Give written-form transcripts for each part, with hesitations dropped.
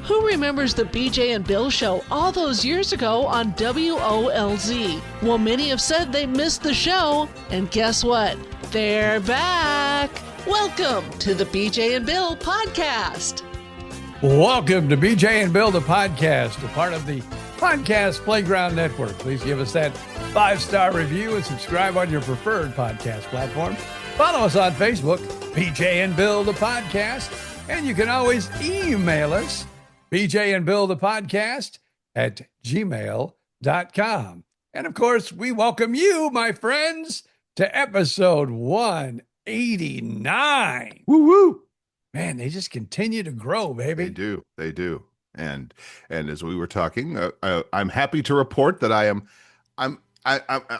Who remembers the BJ and Bill show all those years ago on WOLZ? Well, many have said they missed the show, and guess what? They're back. Welcome to the BJ and Bill podcast. Welcome to BJ and Bill, the podcast, a part of the Podcast Playground Network. Please give us that 5-star review and subscribe on your preferred podcast platform. Follow us on Facebook, BJ and Bill, the podcast. And you can always email us, BJ and Bill, the podcast at gmail.com. And of course, we welcome you, my friends, to episode 189. Woo-woo. Man, they just continue to grow, baby. They do. And as we were talking, I'm happy to report that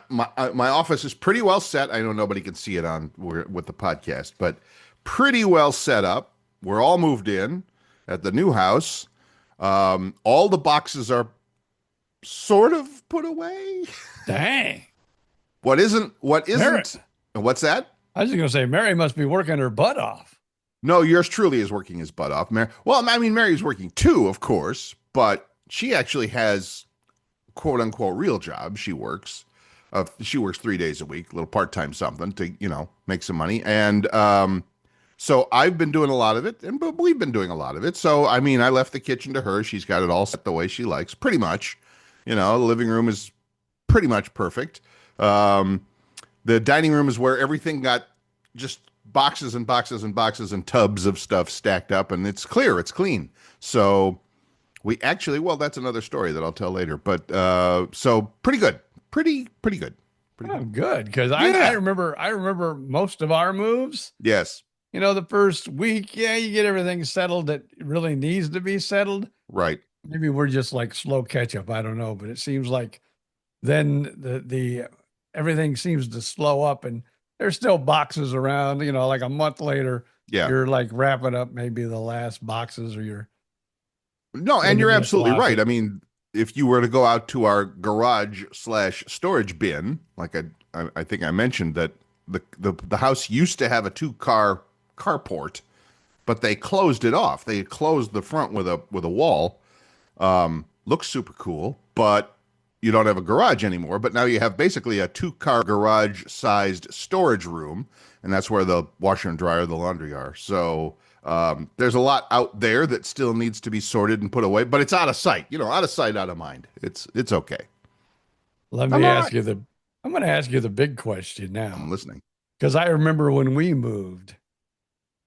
my office is pretty well set. I know nobody can see it with the podcast, but pretty well set up. We're all moved in at the new house. All the boxes are sort of put away. Dang. What isn't? Mary. What's that? I was just going to say, Mary must be working her butt off. No, yours truly is working his butt off. Mary's working too, of course, but she actually has quote unquote real job. She works 3 days a week, a little part-time something to, make some money. And, so I've been doing a lot of it, but we've been doing a lot of it. So, I left the kitchen to her. She's got it all set the way she likes, pretty much. The living room is pretty much perfect. The dining room is where everything got just boxes and boxes and boxes and tubs of stuff stacked up, and it's clear, it's clean. So we actually, that's another story that I'll tell later. But so pretty good, pretty good. Good, because I remember most of our moves. Yes. The first week, you get everything settled that really needs to be settled. Right. Maybe we're just like slow catch up. I don't know, but it seems like then the everything seems to slow up, and there's still boxes around. Like a month later, you're like wrapping up maybe the last boxes, or and you're absolutely right. If you were to go out to our garage/storage bin, like I think I mentioned that the house used to have a 2-car carport, but they closed it off. They closed the front with a wall. Looks super cool, but you don't have a garage anymore. But now you have basically a 2-car garage-sized storage room, and that's where the washer and dryer, the laundry are. So there's a lot out there that still needs to be sorted and put away, but it's out of sight. Out of sight, out of mind. It's okay. I'm going to ask you the big question now. I'm listening. Because I remember when we moved,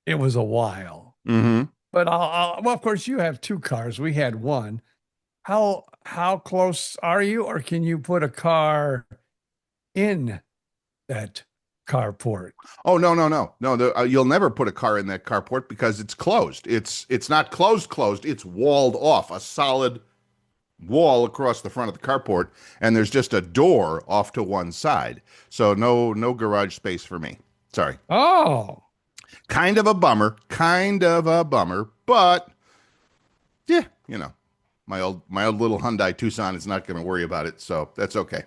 it was a while. Mm-hmm. But of course, you have 2 cars. We had one. How close are you, or can you put a car in that carport? Oh, no. You'll never put a car in that carport because it's closed. It's not closed. It's walled off, a solid wall across the front of the carport, and there's just a door off to one side. So no garage space for me. Sorry. Oh. Kind of a bummer, but yeah, my old little Hyundai Tucson is not going to worry about it, so that's okay.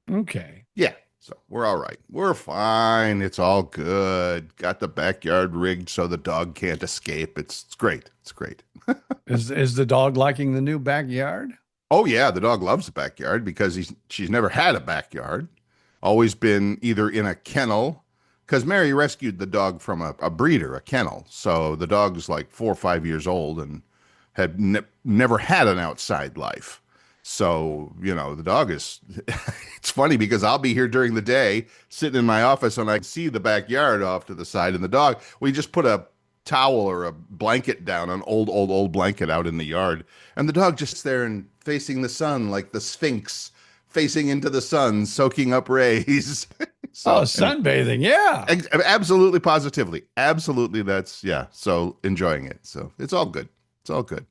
Okay. Yeah, so we're all right. We're fine. It's all good. Got the backyard rigged so the dog can't escape. It's great. It's great. Is the dog liking the new backyard? Oh yeah, the dog loves the backyard because she's never had a backyard. Always been either in a kennel, because Mary rescued the dog from a breeder, a kennel. So the dog's like 4 or 5 years old and had never had an outside life. So, the dog is, it's funny because I'll be here during the day sitting in my office and I see the backyard off to the side, and the dog, we just put a towel or a blanket down, an old blanket out in the yard. And the dog just there and facing the sun like the Sphinx, facing into the sun, soaking up rays. So, sunbathing. Yeah. Absolutely, positively. Absolutely. So enjoying it. So it's all good. It's all good.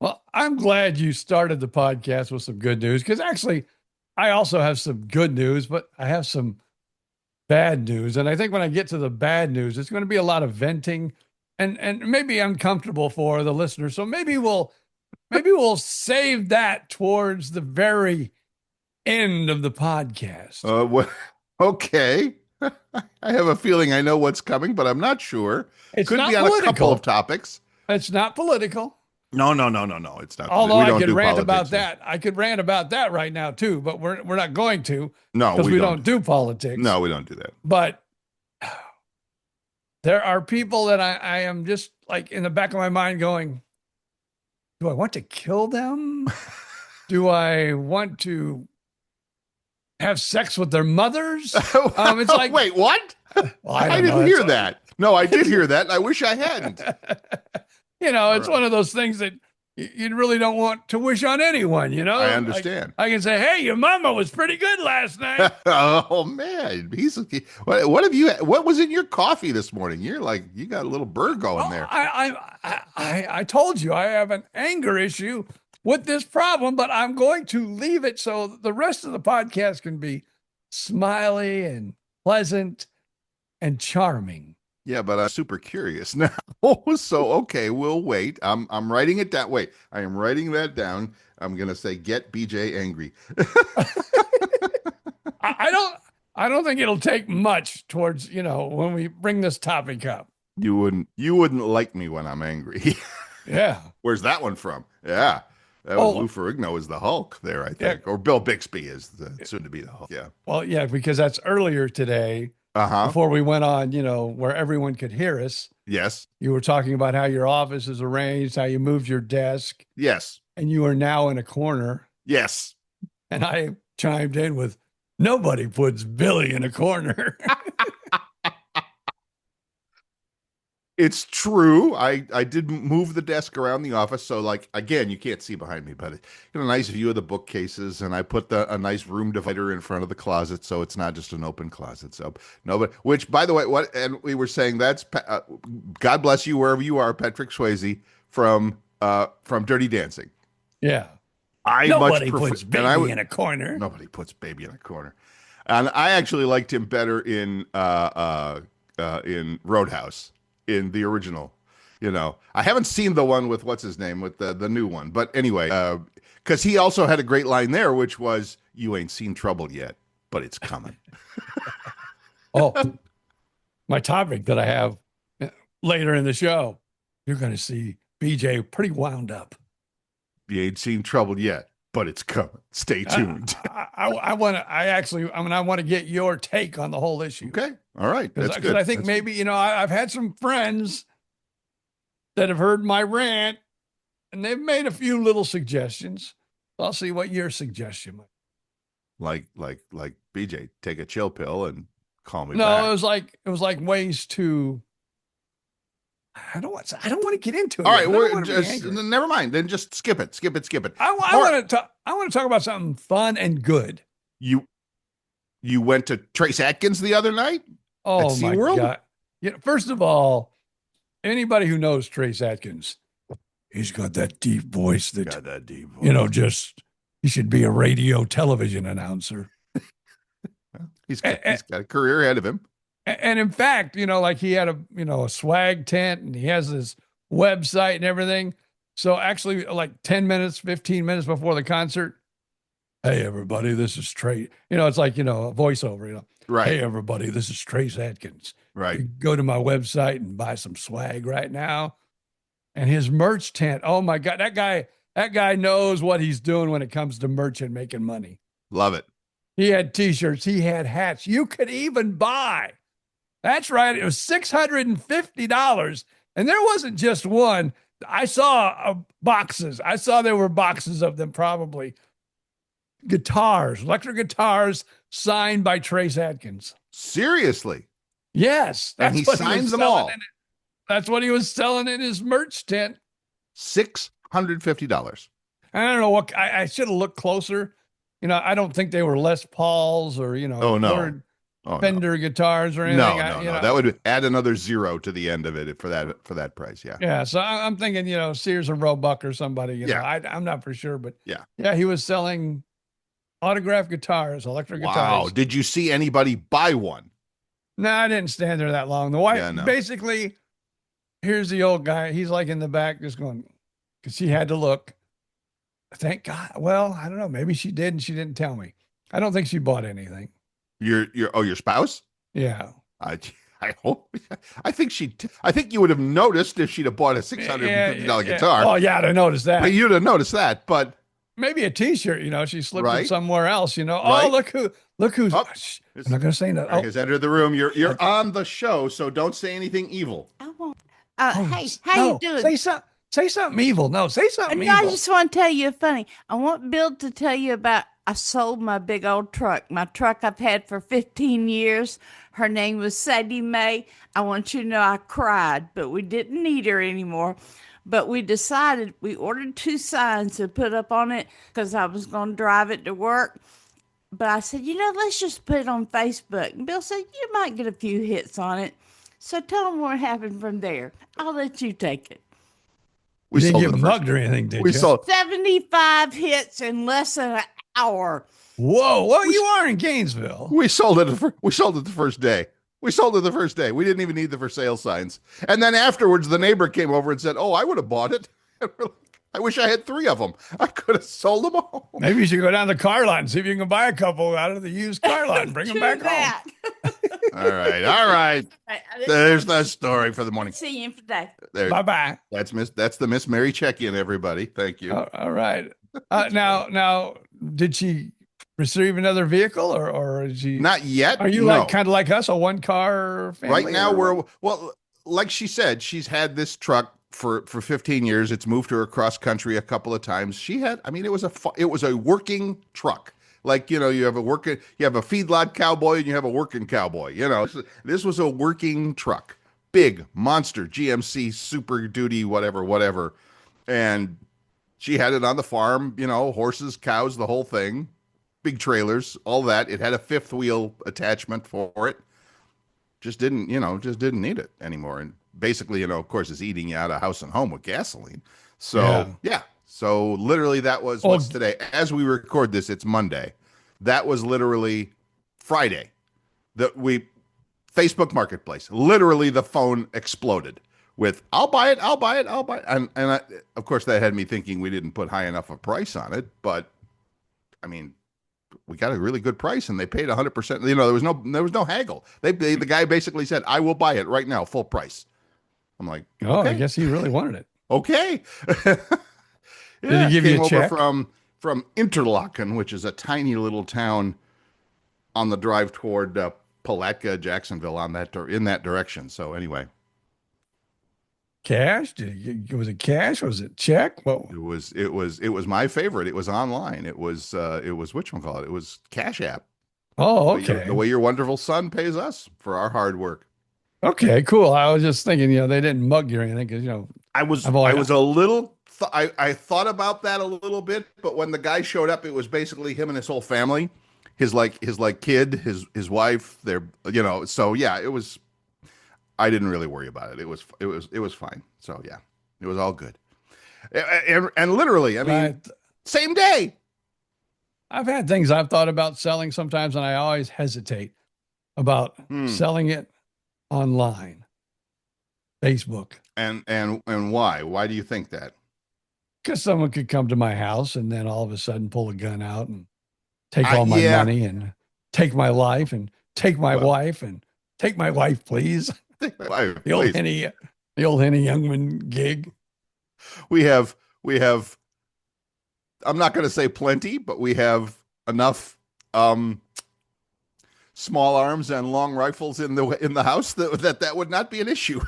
Well, I'm glad you started the podcast with some good news, because actually I also have some good news, but I have some bad news. And I think when I get to the bad news, it's going to be a lot of venting and maybe uncomfortable for the listener. So maybe we'll save that towards the very end of the podcast. Okay. I have a feeling I know what's coming, but I'm not sure. It's Could not be on political. a couple of topics. It's not political. No. It's not. Although We I don't could do rant politics about here. that. I could rant about that right now too, but we're not going to No, because we don't don't do politics. No, we don't do that. But there are people that I am just like in the back of my mind going, do I want to kill them? Do I want to have sex with their mothers? It's like, wait, what? well, I don't know. didn't hear that. No, I did hear that. And I wish I hadn't. It's one of those things that you really don't want to wish on anyone, I understand. I can say, hey, your mama was pretty good last night. Oh man, what was in your coffee this morning? You got a little bird going there. I told you I have an anger issue with this problem, but I'm going to leave it so the rest of the podcast can be smiley and pleasant and charming. Yeah, but I'm super curious now. So okay, we'll wait. I'm writing it down. Wait, I am writing that down. I'm gonna say get BJ angry. I don't think it'll take much towards, when we bring this topic up. You wouldn't like me when I'm angry. Yeah. Where's that one from? Yeah. That was Lou Ferrigno is the Hulk there, I think. Yeah. Or Bill Bixby is soon to be the Hulk. Yeah. Well, yeah, because that's earlier today. Before we went on, where everyone could hear us. Yes. You were talking about how your office is arranged, how you moved your desk. Yes. And you are now in a corner. Yes. And I chimed in with, nobody puts Billy in a corner. It's true. I did move the desk around the office. So again, you can't see behind me, but a nice view of the bookcases. And I put a nice room divider in front of the closet. So it's not just an open closet. So which by the way, and we were saying that's, God bless you, wherever you are, Patrick Swayze from Dirty Dancing. Yeah. Nobody puts baby in a corner. Nobody puts baby in a corner. And I actually liked him better in Roadhouse. In the original, I haven't seen the one with what's his name with the new one, but anyway, because he also had a great line there, which was, "You ain't seen trouble yet, but it's coming." My topic that I have later in the show, you're going to see BJ pretty wound up. You ain't seen trouble yet, but it's coming. Stay tuned. I want to get your take on the whole issue. Okay. All right. That's good. I think maybe, I've had some friends that have heard my rant and they've made a few little suggestions. I'll see what your suggestion might. Like BJ, take a chill pill and call me back. No, it was like ways to, I don't want to get into it. All right, never mind. Then just skip it. I want to talk about something fun and good. You went to Trace Atkins the other night? Oh my God! First of all, anybody who knows Trace Atkins, he's got that deep voice just he should be a radio television announcer. He's got a career ahead of him. And in fact, he had a swag tent and he has this website and everything. So actually 10 minutes, 15 minutes before the concert, hey, everybody, this is Trace. It's like, a voiceover, Right. Hey, everybody, this is Trace Atkins. Right. You go to my website and buy some swag right now. And his merch tent, oh my God, that guy knows what he's doing when it comes to merch and making money. Love it. He had t-shirts, he had hats. You could even buy. That's right. It was $650. And there wasn't just one. I saw boxes. I saw there were boxes of them probably. Guitars, electric guitars signed by Trace Atkins. Seriously? Yes. And he signs them all. That's what he was selling in his merch tent. $650. I don't know what, I should have looked closer. I don't think they were Les Pauls or, Fender guitars or anything. No. That would add another zero to the end of it for that price. Yeah. Yeah. So I'm thinking, Sears and Roebuck or somebody, I'm not for sure, but yeah, he was selling autographed guitars, electric guitars. Wow. Did you see anybody buy one? No, I didn't stand there that long. The wife, basically, here's the old guy. He's in the back just going, because she had to look. Thank God. Well, I don't know. Maybe she did and she didn't tell me. I don't think she bought anything. Your spouse? Yeah. I I hope. I think you would have noticed if she'd have bought a $650 guitar. Oh yeah, I noticed that. But you'd have noticed that. But maybe a T-shirt. She slipped it right, somewhere else. Oh, right. look who's. Oh, I'm not going to say that. Eric has entered the room. You're on the show, so don't say anything evil. I won't. Oh, Hey, how you doing? Say something evil. No, say something No, evil. I just want to tell you funny. I want Bill to tell you about. I sold my big old truck. My truck I've had for 15 years. Her name was Sadie Mae. I want you to know I cried, but we didn't need her anymore. But we decided we ordered 2 signs to put up on it because I was going to drive it to work. But I said, let's just put it on Facebook. And Bill said, you might get a few hits on it. So tell them what happened from there. I'll let you take it. We didn't get mugged or anything, did you? Sold 75 hits in less than an hour. Whoa! Well, you are in Gainesville. We sold it. We sold it the first day. We sold it the first day. We didn't even need the for sale signs. And then afterwards, the neighbor came over and said, "Oh, I would have bought it. I wish I had 3 of them. I could have sold them all." Maybe you should go down the car lot and see if you can buy a couple out of the used car lot and bring them back home. All right. There's the story for the morning. See you today. Bye-bye. That's the Miss Mary check-in, everybody. Thank you. All right. Now, did she receive another vehicle or is she Not yet? Are you No. kind of like us, a one-car family? Right now, like she said, she's had this truck for 15 years. It's moved her across country a couple of times. It was a working truck. Like, you have a feedlot cowboy and you have a working cowboy. This was a working truck, big monster GMC Super Duty, whatever. And she had it on the farm, horses, cows, the whole thing, big trailers, all that. It had a 5th wheel attachment for it. Just didn't need it anymore. And basically, of course, it's eating you out of house and home with gasoline. So yeah. So literally that was what's today. As we record this, it's Monday. That was literally Friday. Facebook Marketplace. Literally the phone exploded with, I'll buy it. And of course that had me thinking we didn't put high enough a price on it, but I mean, we got a really good price and they paid 100%. There was no haggle. The guy basically said, I will buy it right now, full price. I'm like, oh, okay. I guess he really wanted it. Okay. Did he give you a check? From Interlaken, which is a tiny little town on the drive toward Palatka, Jacksonville, in that direction. So anyway, cash? Was it cash? Was it check? Well, it was my favorite. It was online. It was whatchamacallit. It was Cash App. Oh, okay. The way your wonderful son pays us for our hard work. Okay, cool. I was just thinking, they didn't mug you or anything because I was a little. I thought about that a little bit, but when the guy showed up, it was basically him and his whole family, his kid, his wife. So yeah, it was. I didn't really worry about it. It was fine. So yeah, it was all good. And literally, I mean, same day. I've had things I've thought about selling sometimes, and I always hesitate about selling it online, Facebook. And why? Why do you think that? Because someone could come to my house and then all of a sudden pull a gun out and take all my money and take my life and take my wife and take my wife, please. The old Henny Youngman gig. We have. I'm not going to say plenty, but we have enough small arms and long rifles in the house that would not be an issue.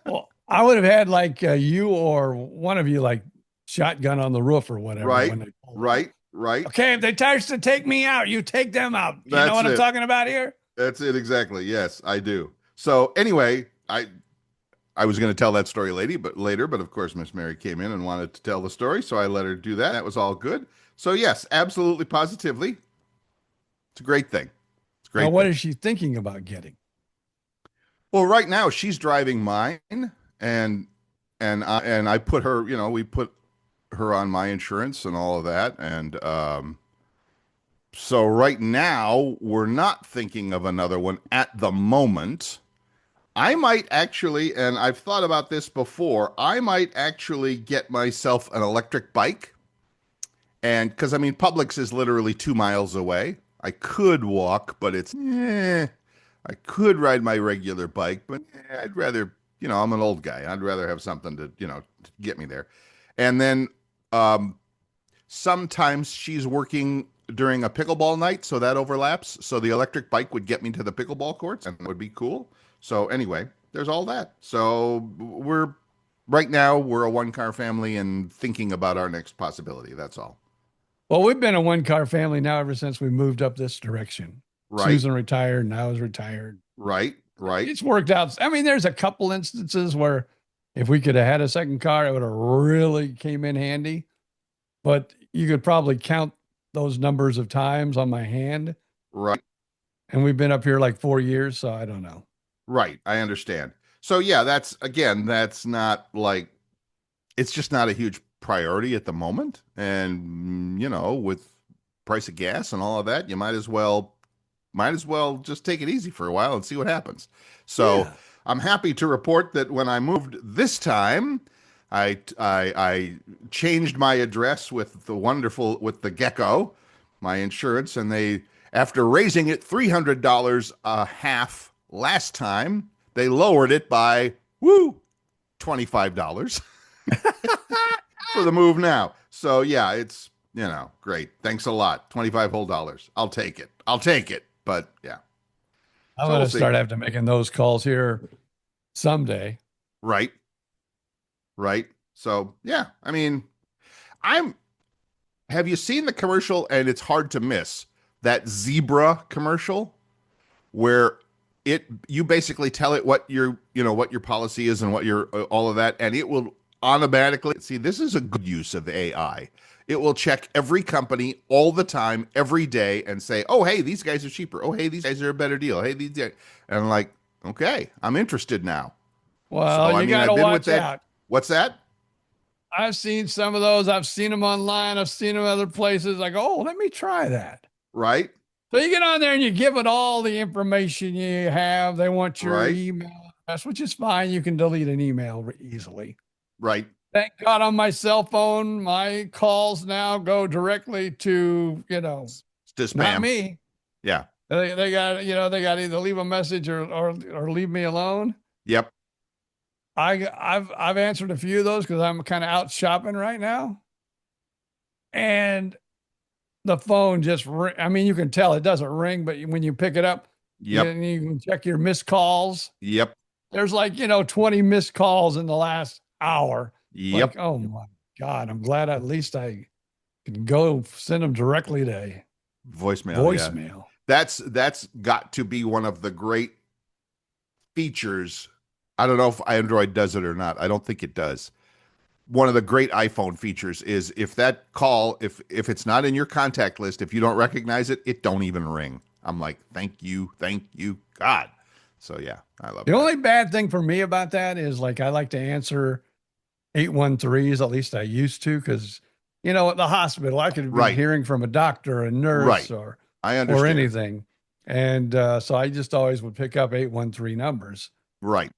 Well, I would have had like you or one of you like shotgun on the roof or whatever. Right. Okay, if they try to take me out, you take them out. You know what I'm talking about here? That's it exactly. Yes, I do. So anyway, I was going to tell that story later, but of course Miss Mary came in and wanted to tell the story, so I let her do that. That was all good. So yes, absolutely, positively, it's a great thing. It's great. Now, what is she thinking about getting? Well, right now she's driving mine, and I put her, we put her on my insurance and all of that, and so right now we're not thinking of another one at the moment. I might actually, and I've thought about this before, I might actually get myself an electric bike. And because Publix is literally 2 miles away. I could walk, but it's, I could ride my regular bike, but I'd rather, I'm an old guy. I'd rather have something to get me there. And then um, sometimes she's working during a pickleball night, so that overlaps. So the electric bike would get me to the pickleball courts, and that would be cool. So anyway, there's all that. So right now we're a one-car family and thinking about our next possibility. That's all. Well, we've been a one-car family now ever since we moved up this direction. Right, Susan retired, and I was retired. right. It's worked out. I mean, there's a couple instances where if we could have had a second car, it would have really came in handy. But you could probably count those numbers of times on my hand. Right. And we've been up here like 4 years, so I don't know. Right. I understand. So yeah, that's not like, it's just not a huge priority at the moment. And, with price of gas and all of that, you might as well just take it easy for a while and see what happens. So Yeah. I'm happy to report that when I moved this time, I changed my address with the Gecko, my insurance, and they, after raising it $300 a half last time, they lowered it by $25 for the move now. So yeah, it's great. Thanks a lot. $25 whole dollars. I'll take it. But yeah, I'm So going we'll to see. start having to making those calls here someday. right. So yeah, I mean, I'm. Have you seen the commercial? And it's hard to miss that zebra commercial where you basically tell it what your policy is and what your all of that, and it will automatically see. This is a good use of AI. It will check every company all the time, every day, and say, "Oh, hey, these guys are cheaper. Oh, hey, these guys are a better deal. Hey, these guys," and I'm like, "Okay, I'm interested now." Well, So I you mean, got to I've been with watch that. out. What's that? I've seen some of those. I've seen them online. I've seen them other places. I go, oh, let me try that. Right, So you get on there and you give it all the information you have. They want your right, email address, which is fine. You can delete an email easily. right. Thank God on my cell phone, my calls now go directly to, It's to not spam. me. Yeah. They got, they got to either leave a message or leave me alone. Yep. I've answered a few of those because I'm kind of out shopping right now. And the phone just I mean, you can tell it doesn't ring, but when you pick it up, Yep. you can check your missed calls. Yep. There's like, 20 missed calls in the last hour. Yep. Like, oh my God, I'm glad at least I can go send them directly to Voicemail. Yeah. voicemail. That's got to be one of the great features. I don't know if Android does it or not. I don't think it does. One of the great iPhone features is if that call, if it's not in your contact list, if you don't recognize it, it don't even ring. I'm like, thank you, God. So yeah, I love The that. only bad thing for me about that is like I like to answer 813s, at least I used to, because at the hospital I could be Right. hearing from a doctor, a nurse, Right. or I understand. anything. And so I just always would pick up 813 numbers. Right.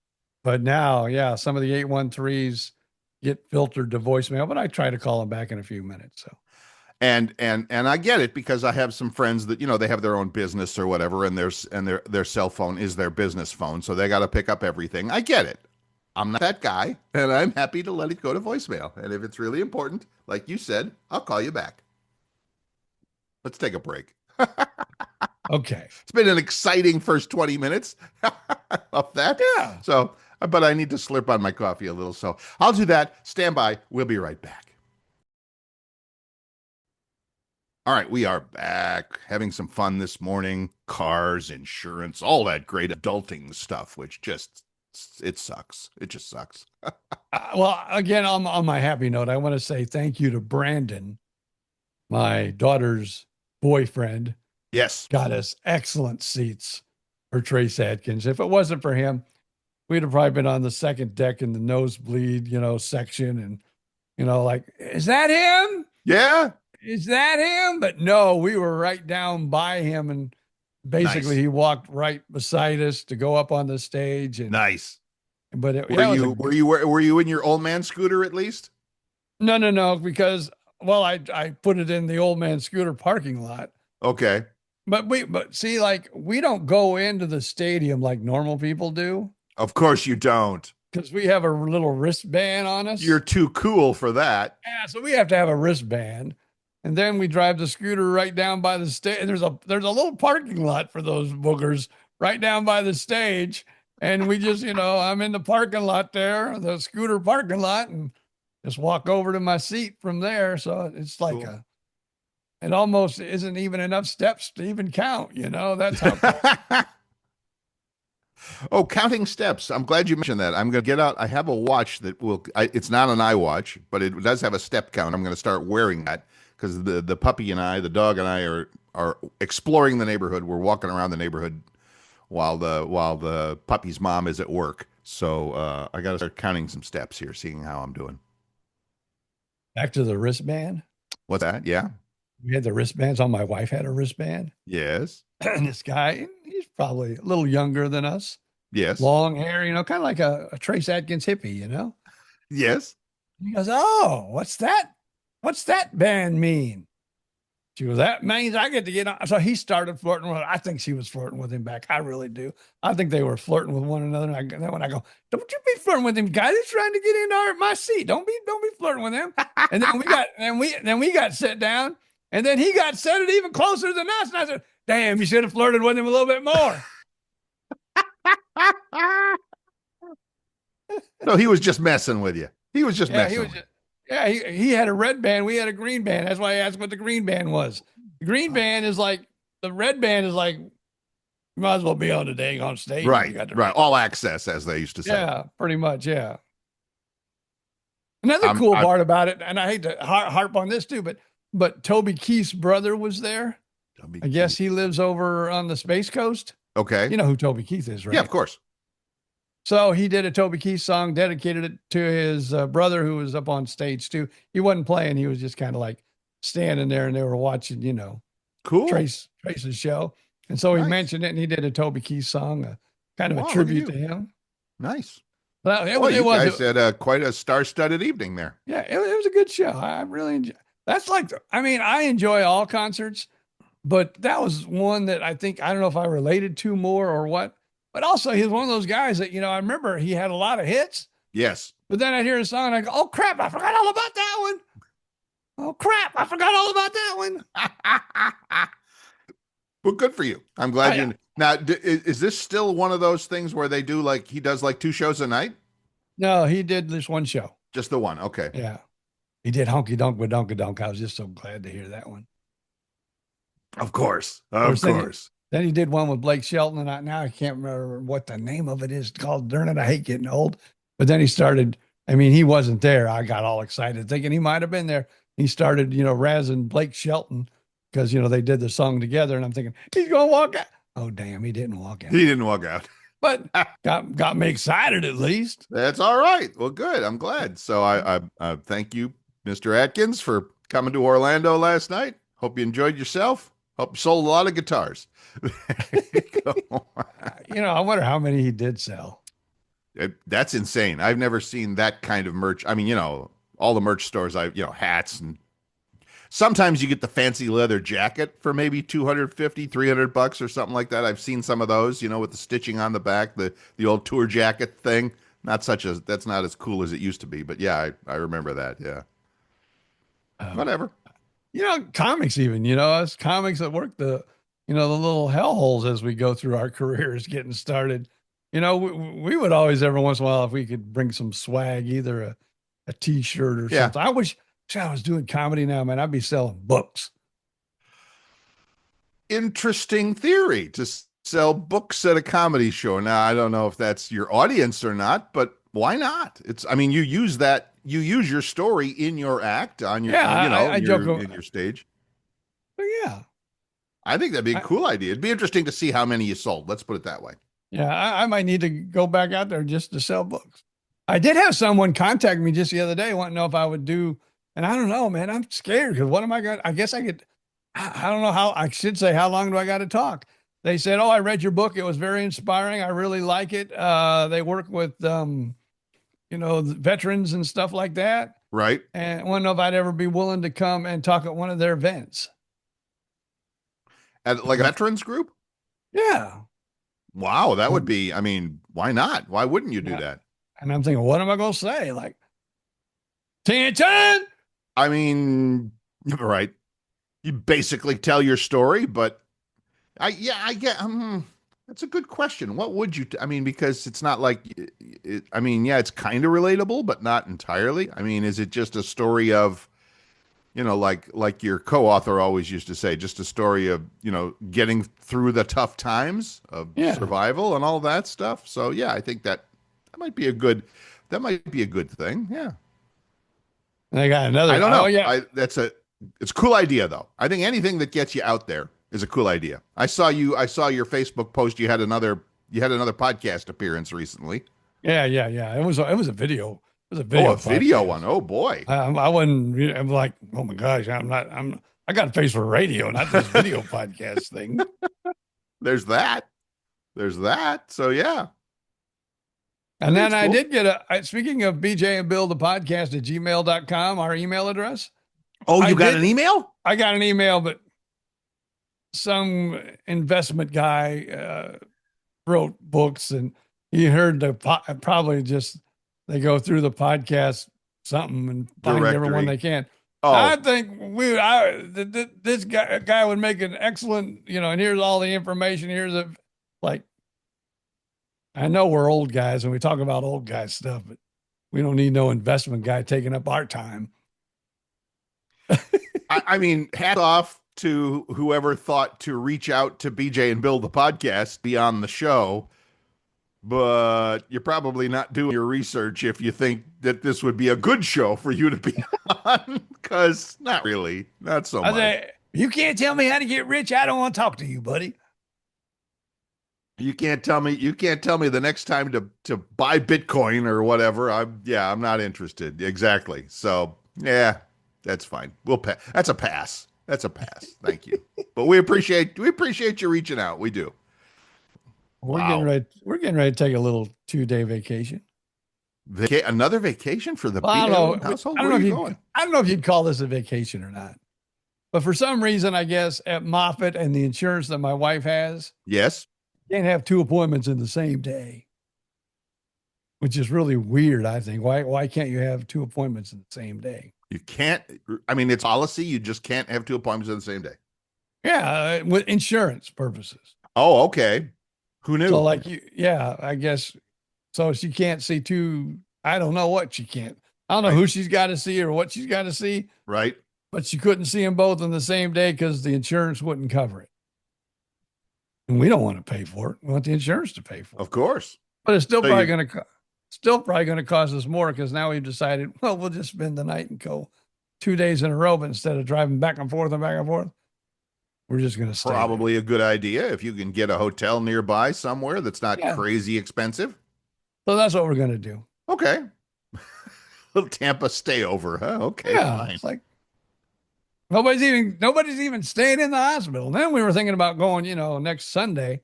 But now, yeah, some of the 813s get filtered to voicemail, but I try to call them back in a few minutes. So And I get it because I have some friends that they have their own business or whatever, and their cell phone is their business phone, so they got to pick up everything. I get it. I'm not that guy, and I'm happy to let it go to voicemail. And if it's really important, like you said, I'll call you back. Let's take a break. okay. It's been an exciting first 20 minutes of that. Yeah. So, but I need to slurp on my coffee a little, so I'll do that. Stand by. We'll be right back. All right, we are back having some fun this morning. Cars, insurance, all that great adulting stuff, which it sucks. It just sucks. Well, again, on my happy note, I want to say thank you to Brandon, my daughter's boyfriend. Yes. Got us excellent seats for Trace Atkins. If it wasn't for him, we'd have probably been on the second deck in the nosebleed, section. And, like, is that him? Yeah. Is that him? But no, we were right down by him. And basically Nice. he walked right beside us to go up on the stage. And Nice. But Were you in your old man scooter at least? No, because, well, I put it in the old man scooter parking lot. Okay. But see, like we don't go into the stadium like normal people do Of course you don't. because we have a little wristband on You're us. too cool for that. Yeah, so we have to have a wristband. And then we drive the scooter right down by the stage. There's a little parking lot for those boogers right down by the stage. And we just, I'm in the parking lot there, the scooter parking lot, and just walk over to my seat from there. So it's like Cool. it almost isn't even enough steps to even count, That's how Oh, counting steps. I'm glad you mentioned that. I'm going to get out. I have a watch that it's not an iWatch, but it does have a step count. I'm going to start wearing that because the puppy and I, the dog and I are exploring the neighborhood. We're walking around the neighborhood while the puppy's mom is at work. So I got to start counting some steps here, seeing how I'm doing. back to the wristband. What's that? Yeah. We had the wristbands on. My wife had a wristband. Yes. And this guy, he's probably a little younger than us, Yes. long hair, kind of like a Trace Atkins hippie, Yes. He goes, "Oh, what's that? What's that band mean?" She goes, "That means I get to get on." So he started flirting with her. I think she was flirting with him back. I really do. I think they were flirting with one another. And then when I go, "Don't you be flirting with him, guy? He's trying to get in my seat. Don't be flirting with him." And then we got sit down, and then he got seated even closer than us. And I said, "Damn, you should have flirted with him a little bit more." No, he was just messing with you. He was just messing with you. Yeah, he had a red band. We had a green band. That's why I asked what the green band was. The green band is like, the red band is like, you might as well be on the dang on stage. Right. All access, as they used to say. Yeah, pretty much. Yeah. Another cool part about it, and I hate to harp on this too, but Toby Keith's brother was there. I guess he lives over on the Space Coast. Okay. You know who Toby Keith is, right? Yeah, of course. So he did a Toby Keith song, dedicated it to his brother who was up on stage too. He wasn't playing. He was just kind of like standing there and they were watching, cool. Trace's show. And so he Nice. mentioned it and he did a Toby Keith song, kind of a tribute to him. Nice. Well, you guys had quite a star-studded evening there. Yeah, it was a good show. I really enjoyed. That's like, I enjoy all concerts, but that was one that I don't know if I related to more or what. But also, he's one of those guys that, I remember he had a lot of hits. Yes. But then I'd hear a song and I go, "Oh, crap, I forgot all about that one. Oh, crap, I forgot all about that one." Well, good for you. I'm glad you. Now, is this still one of those things where he does like 2 shows a night? No, he did this one show. Just the one. Okay. Yeah. He did Honky Donk with Donka Donk. I was just so glad to hear that one. Of course. Of course. Then he did one with Blake Shelton, and now I can't remember what the name of it is. It's called Darn It, I Hate Getting Old. But then he started, he wasn't there. I got all excited thinking he might have been there. He started, razzing Blake Shelton because, they did the song together. And I'm thinking, he's going to walk out. Oh, damn, he didn't walk out. He didn't walk out. But got me excited at least. That's all right. Well, good. I'm glad. So I thank you, Mr. Atkins, for coming to Orlando last night. Hope you enjoyed yourself. Hope you sold a lot of guitars. I wonder how many he did sell. That's insane. I've never seen that kind of merch. All the merch stores, hats, and sometimes you get the fancy leather jacket for maybe $250, $300 or something like that. I've seen some of those, with the stitching on the back, the old tour jacket thing. That's not as cool as it used to be, but yeah, I remember that. Yeah. Whatever. Comics even, us comics that work the little hellholes as we go through our careers getting started. We would always, every once in a while, if we could bring some swag, either a t-shirt or something. I wish I was doing comedy now, man. I'd be selling books. Interesting theory to sell books at a comedy show. Now, I don't know if that's your audience or not, but why not? You use your story in your act on your, in your stage. Yeah. I think that'd be a cool idea. It'd be interesting to see how many you sold. Let's put it that way. Yeah. I might need to go back out there just to sell books. I did have someone contact me just the other day, wanting to know if I would do, and I don't know, man, I'm scared because what am I going to, I guess I could, I don't know how I should say, how long do I got to talk? They said, "Oh, I read your book. It was very inspiring. I really like it." They work with, veterans and stuff like that. Right. And I want to know if I'd ever be willing to come and talk at one of their events. Like a veterans group? Yeah. Wow, that would be, I mean, why not? Why wouldn't you do Yeah. that? And I'm thinking, what am I going to say? Like, attention! I mean, right. You basically tell your story, but I get, that's a good question. What would you, I mean, because it's not like, I mean, yeah, it's kind of relatable, but not entirely. I mean, is it just a story of, like your co-author always used to say, just a story of, getting through the tough times of Yeah. survival and all that stuff. So yeah, I think that might be a good, that might be a good thing. Yeah. And I got I another. don't Oh, know. yeah. It's a cool idea though. I think anything that gets you out there is a cool idea. I saw your Facebook post. You had another podcast appearance recently. Yeah. Yeah. Yeah. It was a video. It was a Oh, video a video podcast. one. Oh boy. I wasn't, I'm like, oh my gosh, I got a face for radio, not this video podcast thing. There's that. There's that. So yeah. I And think then it's I cool. did speaking of BJ and Bill, the podcast at gmail.com, our email address. Oh, I you got an did, email? I got an email, but some investment guy wrote books and he heard probably just they go through the podcast something and find everyone Directory. they can. I Oh, think this guy would make an excellent, and here's all the information. Like, I know we're old guys and we talk about old guy stuff, but we don't need no investment guy taking up our time. I mean, hat off to whoever thought to reach out to BJ and Bill the podcast beyond the show, but you're probably not doing your research if you think that this would be a good show for you to be on, because not really, not so I much. say, you can't tell me how to get rich. I don't want to talk to you, buddy. You can't tell me the next time to buy Bitcoin or whatever. I'm not interested. Exactly. So yeah, that's fine. We'll pass. That's a pass. That's a pass. Thank you. But we appreciate you reaching out. We do. We're Wow. getting ready to take a little 2-day vacation. Another vacation for the Well, I don't know. household? I don't Where know are if you going? I don't know if you'd call this a vacation or not. But for some reason, I guess at Moffitt and the insurance that my wife has, Yes. can't have 2 appointments in the same day, which is really weird, I think. Why can't you have 2 appointments in the same day? You can't. I mean, it's policy. You just can't have 2 appointments on the same day. Yeah, with insurance purposes. Oh, okay. Who knew? So I guess so she can't see 2. I don't know what she can't. I don't know who she's got to see or what she's got to see, Right. but she couldn't see them both on the same day because the insurance wouldn't cover it. And we don't want to pay for it. We want the insurance to pay for it. Of course. But it's still So probably going to cost us more because now we've decided, well, we'll just spend the night and go 2 days in a row, but instead of driving back and forth, we're just going to stay. Probably a good idea if you can get a hotel nearby somewhere that's not crazy expensive. So that's what we're going to do. Okay. Little Tampa stay over, huh? Okay, Yeah, fine. it's like nobody's even staying in the hospital. Then we were thinking about going, next Sunday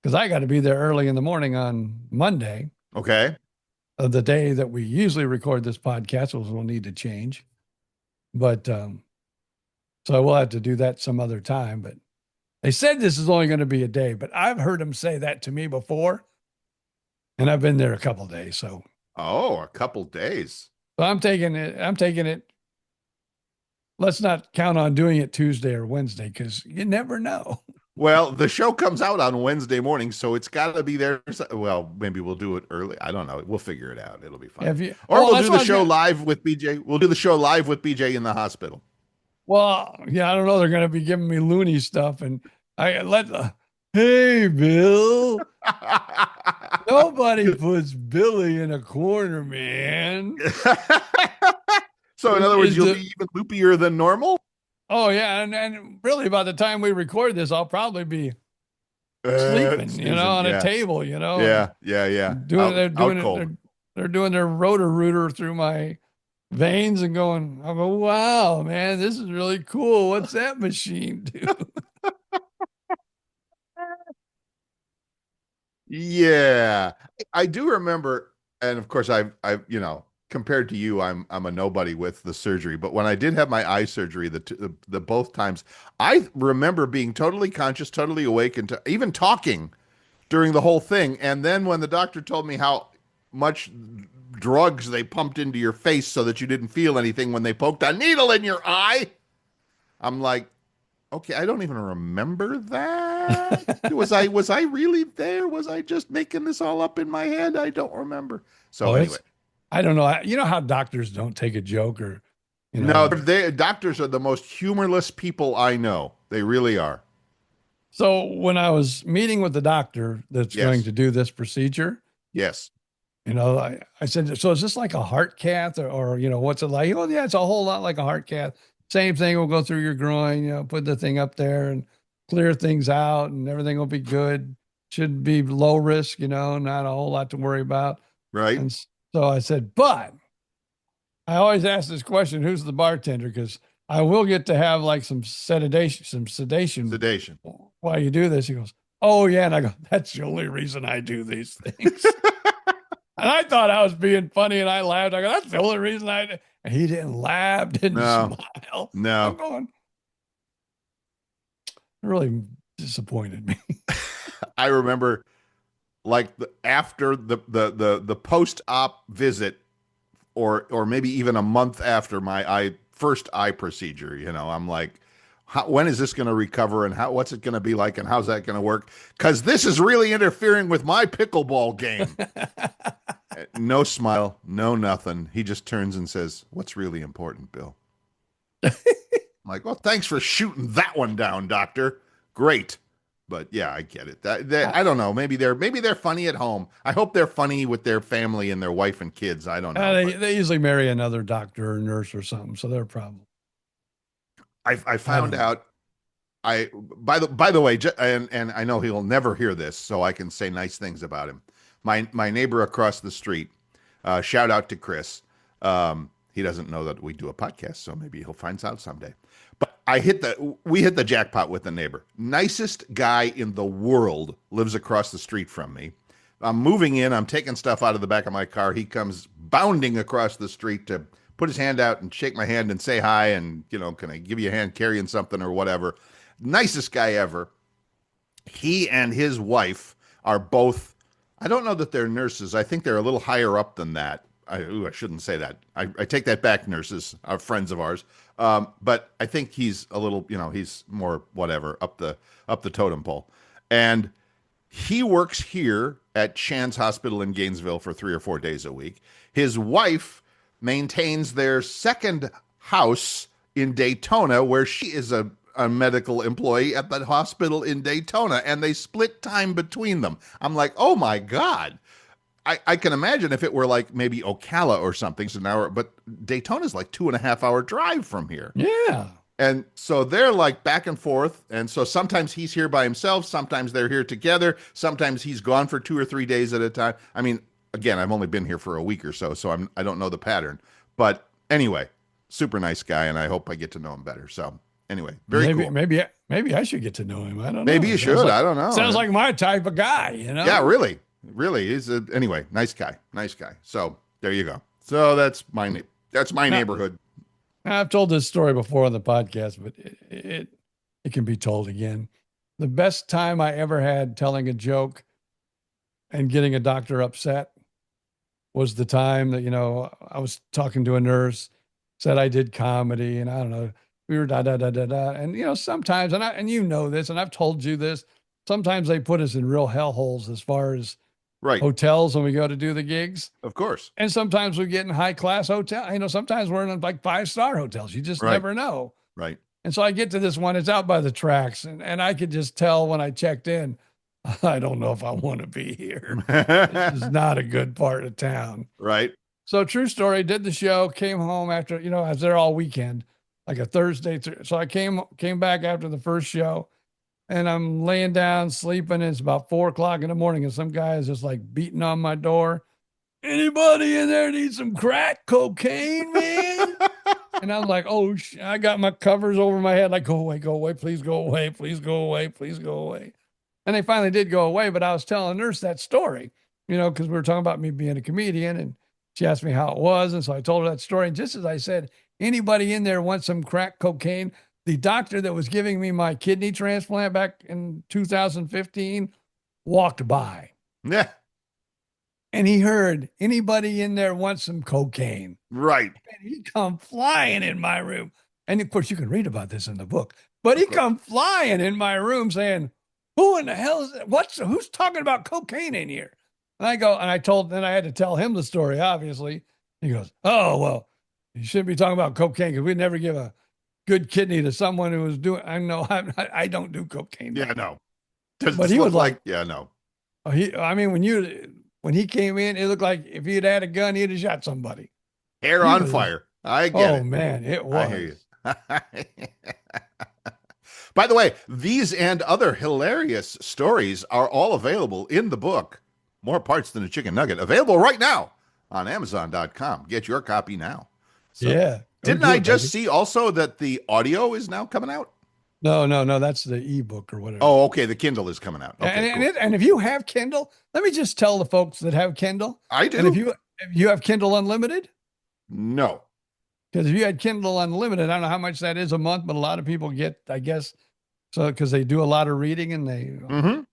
because I got to be there early in the morning on Monday. Okay. The day that we usually record this podcast, which we'll need to change. But so we'll have to do that some other time. But they said this is only going to be a day, but I've heard them say that to me before. And I've been there a couple of days. So a couple days. I'm taking it. Let's not count on doing it Tuesday or Wednesday because you never know. Well, the show comes out on Wednesday morning, so it's got to be there. Well, maybe we'll do it early. I don't know. We'll figure it out. It'll be fine. We'll do the show live with BJ. We'll do the show live with BJ in the hospital. Well, yeah, I don't know. They're going to be giving me loony stuff, and hey, Bill. Nobody puts Billy in a corner, man. So, in other words, you'll be even loopier than normal? Oh, yeah. And really, by the time we record this, I'll probably be sleeping, on a table, Yeah. They're doing their rotor-rooter through my veins and going, I go, wow, man, this is really cool. What's that machine do? Yeah. I do remember, and of course I've compared to you, I'm a nobody with the surgery. But when I did have my eye surgery, the both times, I remember being totally conscious, totally awake, and even talking during the whole thing. And then when the doctor told me how much drugs they pumped into your face so that you didn't feel anything when they poked a needle in your eye, I'm like, okay, I don't even remember that. Was I really there? Was I just making this all up in my head? I don't remember. So anyway, I don't know. You know how doctors don't take a joke or, no, doctors are the most humorless people I know. They really are. So when I was meeting with the doctor that's going to do this procedure, yes, I said, so is this like a heart cath or what's it like? Oh, yeah, it's a whole lot like a heart cath. Same thing. We'll go through your groin, put the thing up there and clear things out and everything will be good. Should be low risk, not a whole lot to worry about. right. And so I said, but I always ask this question, who's the bartender? Because I will get to have like some sedation while you do this. He goes, oh yeah. And I go, that's the only reason I do these things. And I thought I was being funny and I laughed. I go, that's the only reason I did. And he didn't laugh, didn't smile. No. I'm going, it really disappointed me. I remember like after the post-op visit or maybe even a month after my first eye procedure, I'm like, when is this going to recover and what's it going to be like and how's that going to work? Because this is really interfering with my pickleball game. No smile, no nothing. He just turns and says, what's really important, Bill? I'm like, well, thanks for shooting that one down, doctor. Great. But yeah, I get it. I don't know. Maybe they're funny at home. I hope they're funny with their family and their wife and kids. I don't know. They usually marry another doctor or nurse or something, so they're a problem. I found out. By the way, and I know he'll never hear this, so I can say nice things about him. My neighbor across the street. Shout out to Chris. He doesn't know that we do a podcast, so maybe he'll find out someday. But we hit the jackpot with the neighbor. Nicest guy in the world lives across the street from me. I'm moving in. I'm taking stuff out of the back of my car. He comes bounding across the street to put his hand out and shake my hand and say hi and, can I give you a hand carrying something or whatever. Nicest guy ever. He and his wife are both, I don't know that they're nurses. I think they're a little higher up than that. I shouldn't say that. I take that back, nurses are friends of ours. But I think he's a little, he's more whatever up the totem pole. And he works here at Shands Hospital in Gainesville for 3 or 4 days a week. His wife maintains their second house in Daytona, where she is a medical employee at the hospital in Daytona, and they split time between them. I'm like, oh my God. I can imagine if it were like maybe Ocala or something, so now, but Daytona's like 2.5 hour drive from here. Yeah. And so they're like back and forth. And so sometimes he's here by himself. Sometimes they're here together. Sometimes he's gone for 2 or 3 days at a time. I mean, again, I've only been here for a week or so I don't know the pattern. But anyway, super nice guy, and I hope I get to know him better. So anyway, very cool. Maybe I should get to know him. I don't know. Maybe you should. I don't know. Sounds like my type of guy, Yeah, really. Really. He's anyway, nice guy. So there you go. So that's my neighborhood. I've told this story before on the podcast, but it can be told again. The best time I ever had telling a joke and getting a doctor upset was the time that, I was talking to a nurse, said I did comedy, and I don't know, we were da-da-da-da-da. And, sometimes, and you know this, and I've told you this, sometimes they put us in real hellholes as far as hotels when we go to do the gigs. Of course. And sometimes we get in high class hotel. Sometimes we're in like 5-star hotels. You just never know. Right. And so I get to this one, it's out by the tracks. And I could just tell when I checked in, I don't know if I want to be here. This is not a good part of town. Right. So true story, did the show, came home after, I was there all weekend, like a Thursday. So I came back after the first show. And I'm laying down, sleeping. And it's about 4:00 in the morning. And some guy is just like beating on my door. Anybody in there need some crack cocaine, man? And I'm like, oh, I got my covers over my head. Like, go away, please go away, please go away, please go away. And they finally did go away. But I was telling the nurse that story, because we were talking about me being a comedian. And she asked me how it was. And so I told her that story. And just as I said, anybody in there wants some crack cocaine? The doctor that was giving me my kidney transplant back in 2015 walked by. Yeah. And he heard, anybody in there wants some cocaine? Right. And he come flying in my room. And of course, you can read about this in the book. But he come flying in my room saying, who in the hell is that? Who's talking about cocaine in here? And then I had to tell him the story, obviously. He goes, oh, well, you shouldn't be talking about cocaine because we'd never give a good kidney to someone who was doing, I don't do cocaine. Yeah, no. But he was like, yeah, no. When he came in, it looked like if he had had a gun, he'd have shot somebody. Hair on fire. I get it. Oh, man, it was. I hear you. By the way, these and other hilarious stories are all available in the book, More Parts Than a Chicken Nugget, available right now on Amazon.com. Get your copy now. So, yeah. Didn't I just see also that the audio is now coming out? No, that's the ebook or whatever. Oh, okay. The Kindle is coming out. Okay, and if you have Kindle, let me just tell the folks that have Kindle. I do. And if you have Kindle Unlimited? No. Because if you had Kindle Unlimited, I don't know how much that is a month, but a lot of people get, I guess, so because they do a lot of reading and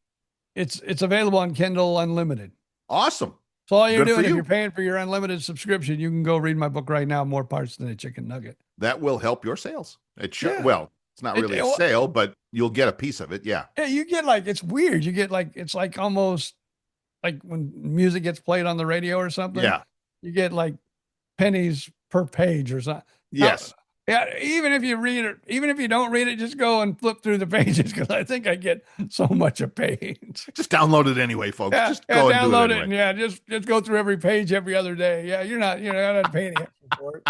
it's available on Kindle Unlimited. Awesome. So all you're doing, if you're paying for your unlimited subscription, you can go read my book right now, More Parts Than a Chicken Nugget. That will help your sales. It should. Yeah. Well, it's not really a sale, but you'll get a piece of it. Yeah. Yeah, you get it's weird. You get it's like almost like when music gets played on the radio or something. Yeah. You get pennies per page or something. Yes. Yeah, even if you read it, even if you don't read it, just go and flip through the pages because I think I get so much a page. Just download it anyway, folks. Yeah, just go and download do it. Anyway. And just go through every page every other day. Yeah, you're not paying extra for it.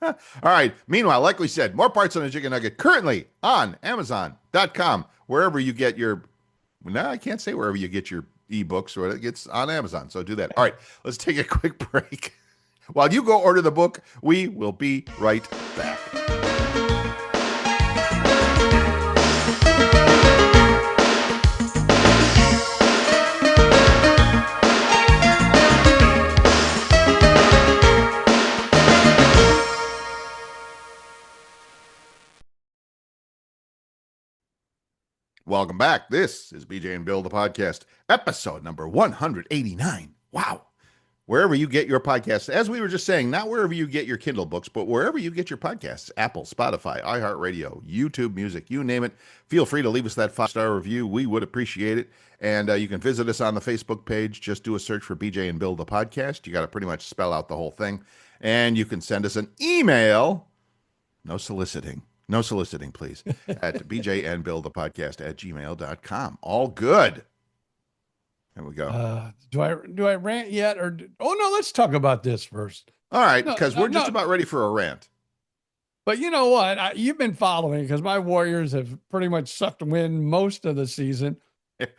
All right. Meanwhile, like we said, More Parts Than a Chicken Nugget currently on Amazon.com, wherever you get your. No, I can't say wherever you get your ebooks, or it gets on Amazon. So do that. All right. Let's take a quick break. While you go order the book, we will be right back. Welcome back. This is BJ and Bill, the podcast, episode number 189. Wow. Wherever you get your podcasts, as we were just saying, not wherever you get your Kindle books, but wherever you get your podcasts, Apple, Spotify, iHeartRadio, YouTube Music, you name it. Feel free to leave us that 5-star review. We would appreciate it. And you can visit us on the Facebook page. Just do a search for BJ and Bill, the podcast. You got to pretty much spell out the whole thing. And you can send us an email. No soliciting, please, at bjandbillthepodcast@gmail.com. All good. There we go. Do I rant yet? No, let's talk about this first. All right, because we're just about ready for a rant. But you know what? You've been following because my Warriors have pretty much sucked wind most of the season.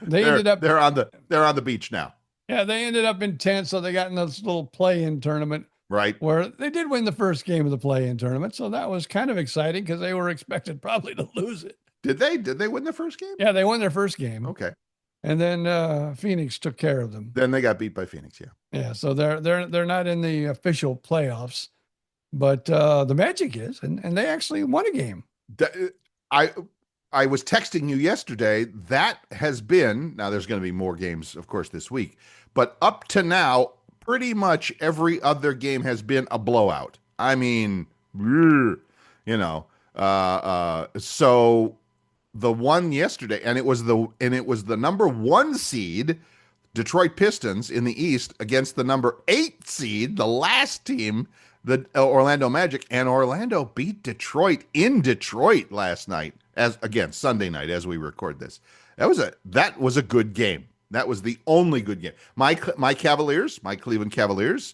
They're on the beach now. Yeah, they ended up in 10th, so they got in this little play-in tournament. Right. Where they did win the first game of the play-in tournament, so that was kind of exciting because they were expected probably to lose it. Did they? Did they win their first game? Yeah, they won their first game. Okay. And then Phoenix took care of them. Then they got beat by Phoenix, yeah. Yeah, so they're not in the official playoffs, but the Magic is, and they actually won a game. I was texting you yesterday. That has been, now there's going to be more games, of course, this week, but up to now, pretty much every other game has been a blowout. I mean, so the one yesterday, and it was the number 1 seed, Detroit Pistons in the East, against the number 8 seed, the last team, the Orlando Magic, and Orlando beat Detroit in Detroit last night, Sunday night as we record this. That was a good game. That was the only good game. My Cleveland Cavaliers,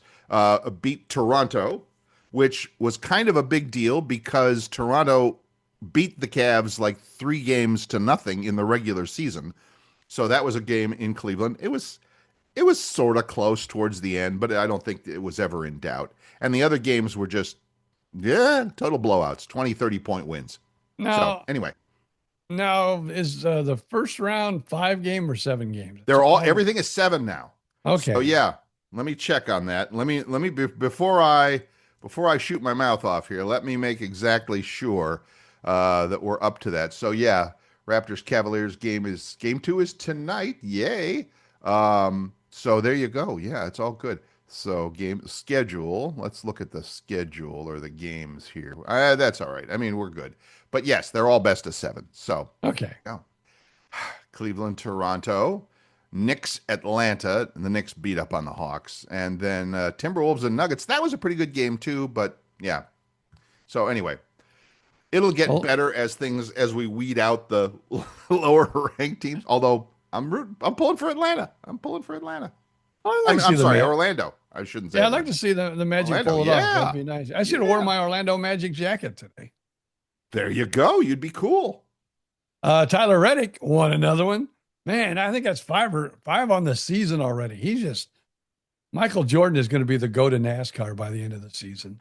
beat Toronto, which was kind of a big deal because Toronto beat the Cavs 3-0 in the regular season. So that was a game in Cleveland. It was sort of close towards the end, but I don't think it was ever in doubt. And the other games were just, total blowouts, 20, 30-point wins. So anyway. Now, is the first round 5 game or 7 games? Everything is 7 now. Okay. So yeah. Let me check on that. Before I shoot my mouth off here, let me make exactly sure that we're up to that. So yeah, Raptors Cavaliers game 2 is tonight. Yay. So there you go. Yeah, it's all good. So game schedule. Let's look at the schedule or the games here. That's all right. I mean, we're good. But yes, they're all best of 7. So Okay. yeah. Cleveland, Toronto, Knicks, Atlanta, and the Knicks beat up on the Hawks, and then Timberwolves and Nuggets. That was a pretty good game too, but yeah. So anyway, it'll get better as we weed out the lower ranked teams. Although I'm pulling for Atlanta. I'm sorry, Orlando. I shouldn't say. Yeah, Atlanta. I'd like to see the Magic Orlando, pull it yeah. off. That'd be nice. I should have worn my Orlando Magic jacket today. There you go. You'd be cool. Tyler Reddick won another one. Man, I think that's five on the season already. Michael Jordan is going to be the go to NASCAR by the end of the season.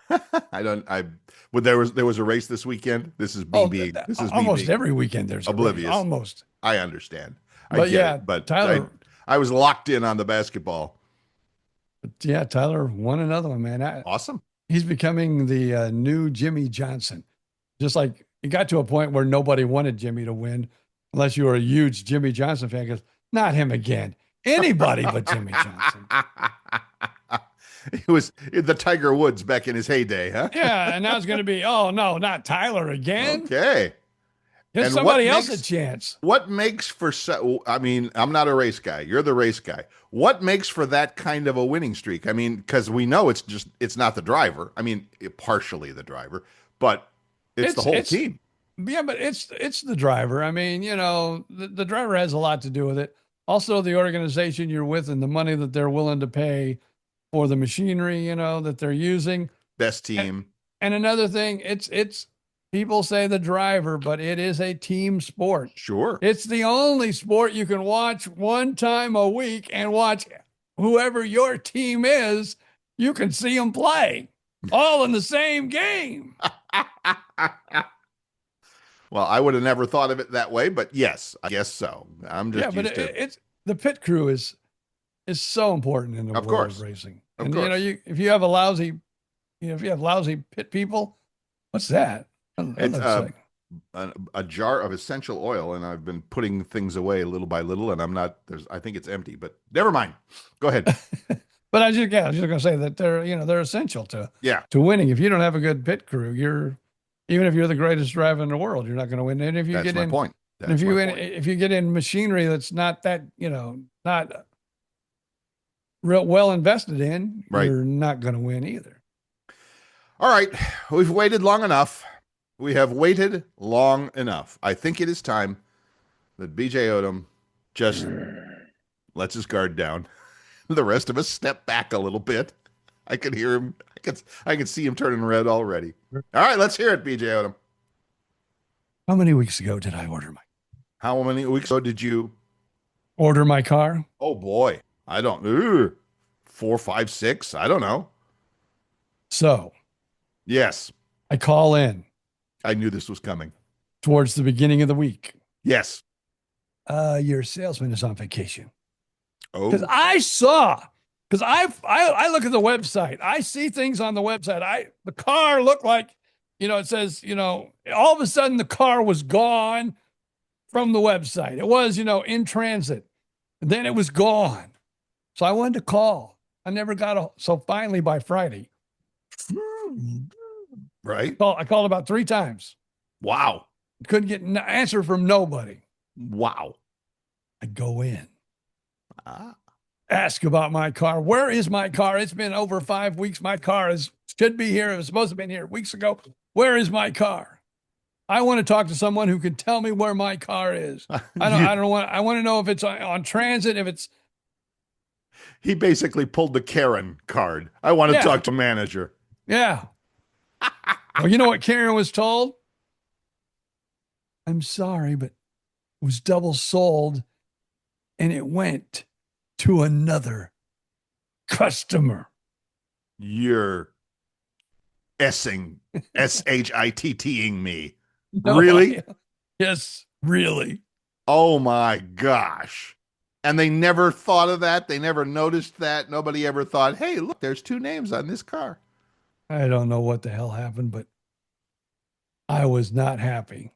There was a race this weekend. This is BB. This is almost BB. every weekend there's oblivious. A race. Almost. I understand. But Tyler, I was locked in on the basketball. Yeah, Tyler won another one, man. Awesome. He's becoming the new Jimmy Johnson. Just like it got to a point where nobody wanted Jimmy to win unless you were a huge Jimmy Johnson fan, because not him again. Anybody but Jimmy Johnson. It was the Tiger Woods back in his heyday, huh? Yeah, and now it's going to be, oh, no, not Tyler again. Okay. Give somebody else a chance. What makes for, I mean, I'm not a race guy. You're the race guy. What makes for that kind of a winning streak? I mean, because we know it's not the driver. I mean, partially the driver, but it's the whole team. Yeah, but it's the driver. I mean, the driver has a lot to do with it. Also, the organization you're with and the money that they're willing to pay for the machinery, that they're using. Best team. And another thing, it's people say the driver, but it is a team sport. Sure. It's the only sport you can watch one time a week and watch whoever your team is. You can see them play all in the same game. Well, I would have never thought of it that way, but yes, I guess so. I'm just used to it's the pit crew is so important in the world of racing. And if you have lousy pit people, what's that? It's a jar of essential oil, and I've been putting things away little by little, and I think it's empty, but never mind. Go ahead. But I was just going to say that they're essential to winning. If you don't have a good pit crew, even if you're the greatest driver in the world, you're not going to win. And if you That's my point. If you get in machinery that's not that, not real well invested in, you're not going to win either. All right. We've waited long enough. We have waited long enough. I think it is time that BJ Odom just lets his guard down. The rest of us step back a little bit. I can hear him. I can see him turning red already. All right, let's hear it, BJ Odom. How many weeks ago did I order How many weeks ago did you order my car? Oh boy, I don't. 4, 5, 6. I don't know. So, yes, I call in. I knew this was coming. Towards the beginning of the week. Yes. Your salesman is on vacation. Oh. Because I look at the website. I see things on the website. The car looked like, it says, all of a sudden the car was gone from the website. It was, in transit. And then it was gone. So I wanted to call. I never got so finally by Friday. Right. I called about 3 times. Wow. Couldn't get an answer from nobody. Wow. I go in. Ask about my car. Where is my car? It's been over 5 weeks. My car should be here. It was supposed to have been here weeks ago. Where is my car? I want to talk to someone who can tell me where my car is. I want to know if it's on transit, if it's. He basically pulled the Karen card. I want to talk to manager. Yeah. Well, you know what Karen was told? I'm sorry, but it was double sold and it went to another customer. You're SHITTing me. No, really? Yes, really. Oh my gosh. And they never thought of that. They never noticed that. Nobody ever thought, hey, look, there's two names on this car. I don't know what the hell happened, but I was not happy.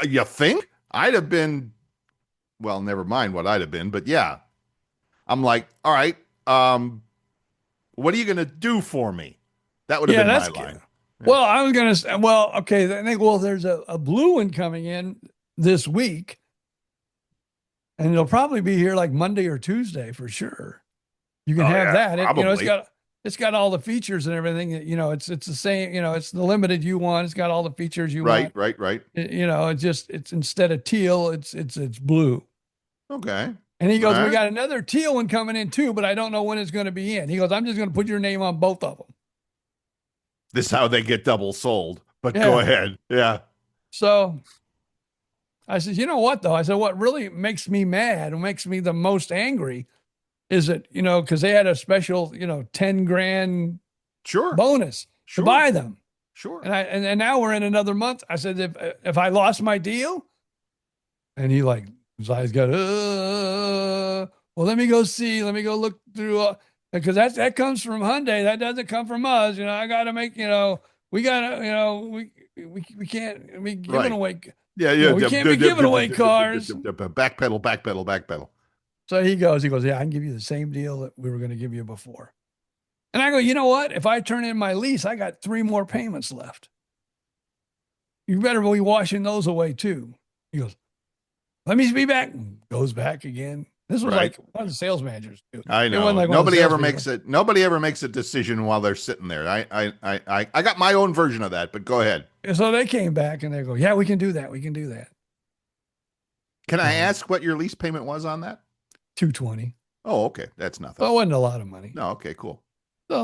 You think? I'd have been, well, never mind what I'd have been, but yeah. I'm like, all right, what are you going to do for me? That would have been my line. Yeah. Well, I was going to say, well, okay. I think, well, there's a blue one coming in this week, and it'll probably be here like Monday or Tuesday for sure. You can have that. It's got all the features and everything. It's the same. It's the limited you want. It's got all the features you want. Right. It's instead of teal, it's blue. Okay. And he goes, we got another teal one coming in too, but I don't know when it's going to be in. He goes, I'm just going to put your name on both of them. This is how they get double sold. But go ahead. Yeah. So I said, you know what, though? I said, what really makes me mad and makes me the most angry is that, because they had a special, 10 grand bonus to buy them. Sure. And now we're in another month. I said, if I lost my deal, and he like, his eyes got, well, let me go look through, because that comes from Hyundai. That doesn't come from us. I got to make, we got to, we can't be giving away. Yeah. We can't be giving away cars. Backpedal. So he goes, yeah, I can give you the same deal that we were going to give you before. And I go, you know what? If I turn in my lease, I got 3 more payments left. You better be washing those away too. He goes, let me be back. Goes back again. This was like one of the sales managers. Too. I know. Like nobody ever makes a decision while they're sitting there. I got my own version of that, but go ahead. And so they came back and they go, yeah, we can do that. Can I ask what your lease payment was on that? $220. Oh, okay. That's nothing. Well, it wasn't a lot of money. No. Okay, cool. So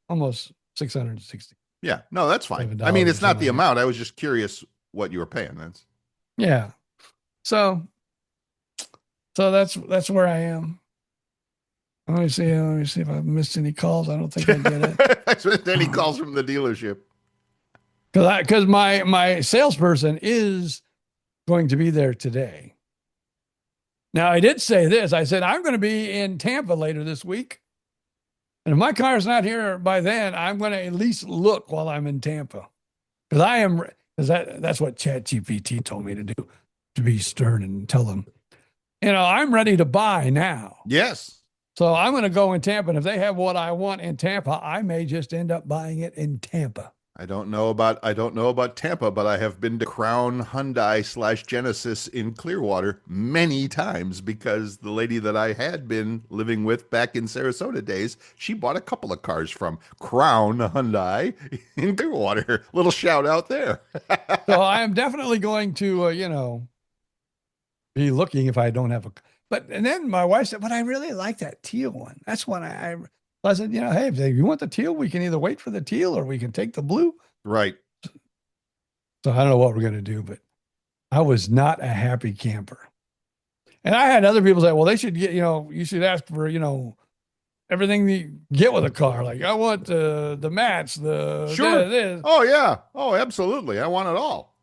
almost 660. Yeah. No, that's fine. I mean, it's not the amount. I was just curious what you were paying. Yeah. So that's where I am. Let me see if I've missed any calls. I don't think I did it. I missed any calls from the dealership. Because my salesperson is going to be there today. Now, I did say this. I said, I'm going to be in Tampa later this week. And if my car's not here by then, I'm going to at least look while I'm in Tampa. Because that's what ChatGPT told me to do, to be stern and tell them, I'm ready to buy now. Yes. So I'm going to go in Tampa. And if they have what I want in Tampa, I may just end up buying it in Tampa. I don't know about Tampa, but I have been to Crown Hyundai / Genesis in Clearwater many times because the lady that I had been living with back in Sarasota days, she bought a couple of cars from Crown Hyundai in Clearwater. Little shout out there. So I am definitely going to, be looking if I don't have and then my wife said, but I really like that teal one. That's one I said, hey, if you want the teal, we can either wait for the teal or we can take the blue. Right. So I don't know what we're going to do, but I was not a happy camper. And I had other people say, well, they should get, you should ask for, everything you get with a car. Like I want the mats, sure. this. Oh yeah. Oh, absolutely. I want it all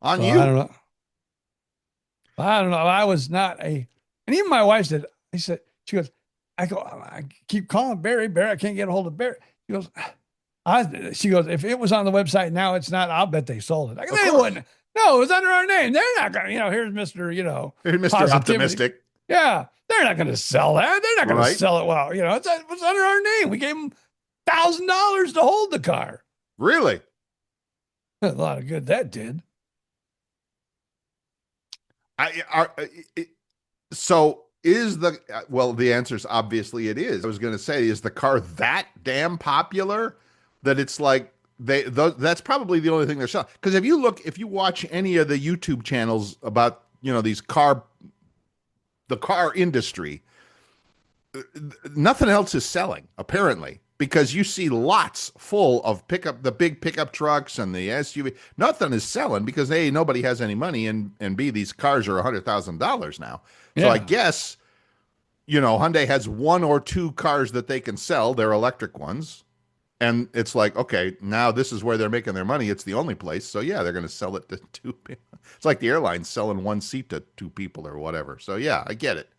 on you. I don't know. I was not and even my wife said, she goes, I keep calling Barry, I can't get a hold of Barry. She goes, if it was on the website now, it's not, I'll bet they sold it. They wouldn't. No, it was under our name. They're not going to, here's Mr. Here's Mr. Optimistic. Yeah. They're not going to sell that. They're not going to sell it. Well, it's under our name. We gave them $1,000 to hold the car. Really? A lot of good that did. The answer is obviously it is. I was going to say, is the car that damn popular that it's like that's probably the only thing they're selling? Because if you watch any of the YouTube channels about the car industry, nothing else is selling apparently, because you see lots full of the big pickup trucks and the SUV. Nothing is selling because A, nobody has any money, and B, these cars are $100,000 now. So I guess, Hyundai has 1 or 2 cars that they can sell. They're electric ones. And it's like, okay, now this is where they're making their money. It's the only place. So yeah, they're going to sell it to two people. It's like the airlines selling one seat to two people or whatever. So yeah, I get it.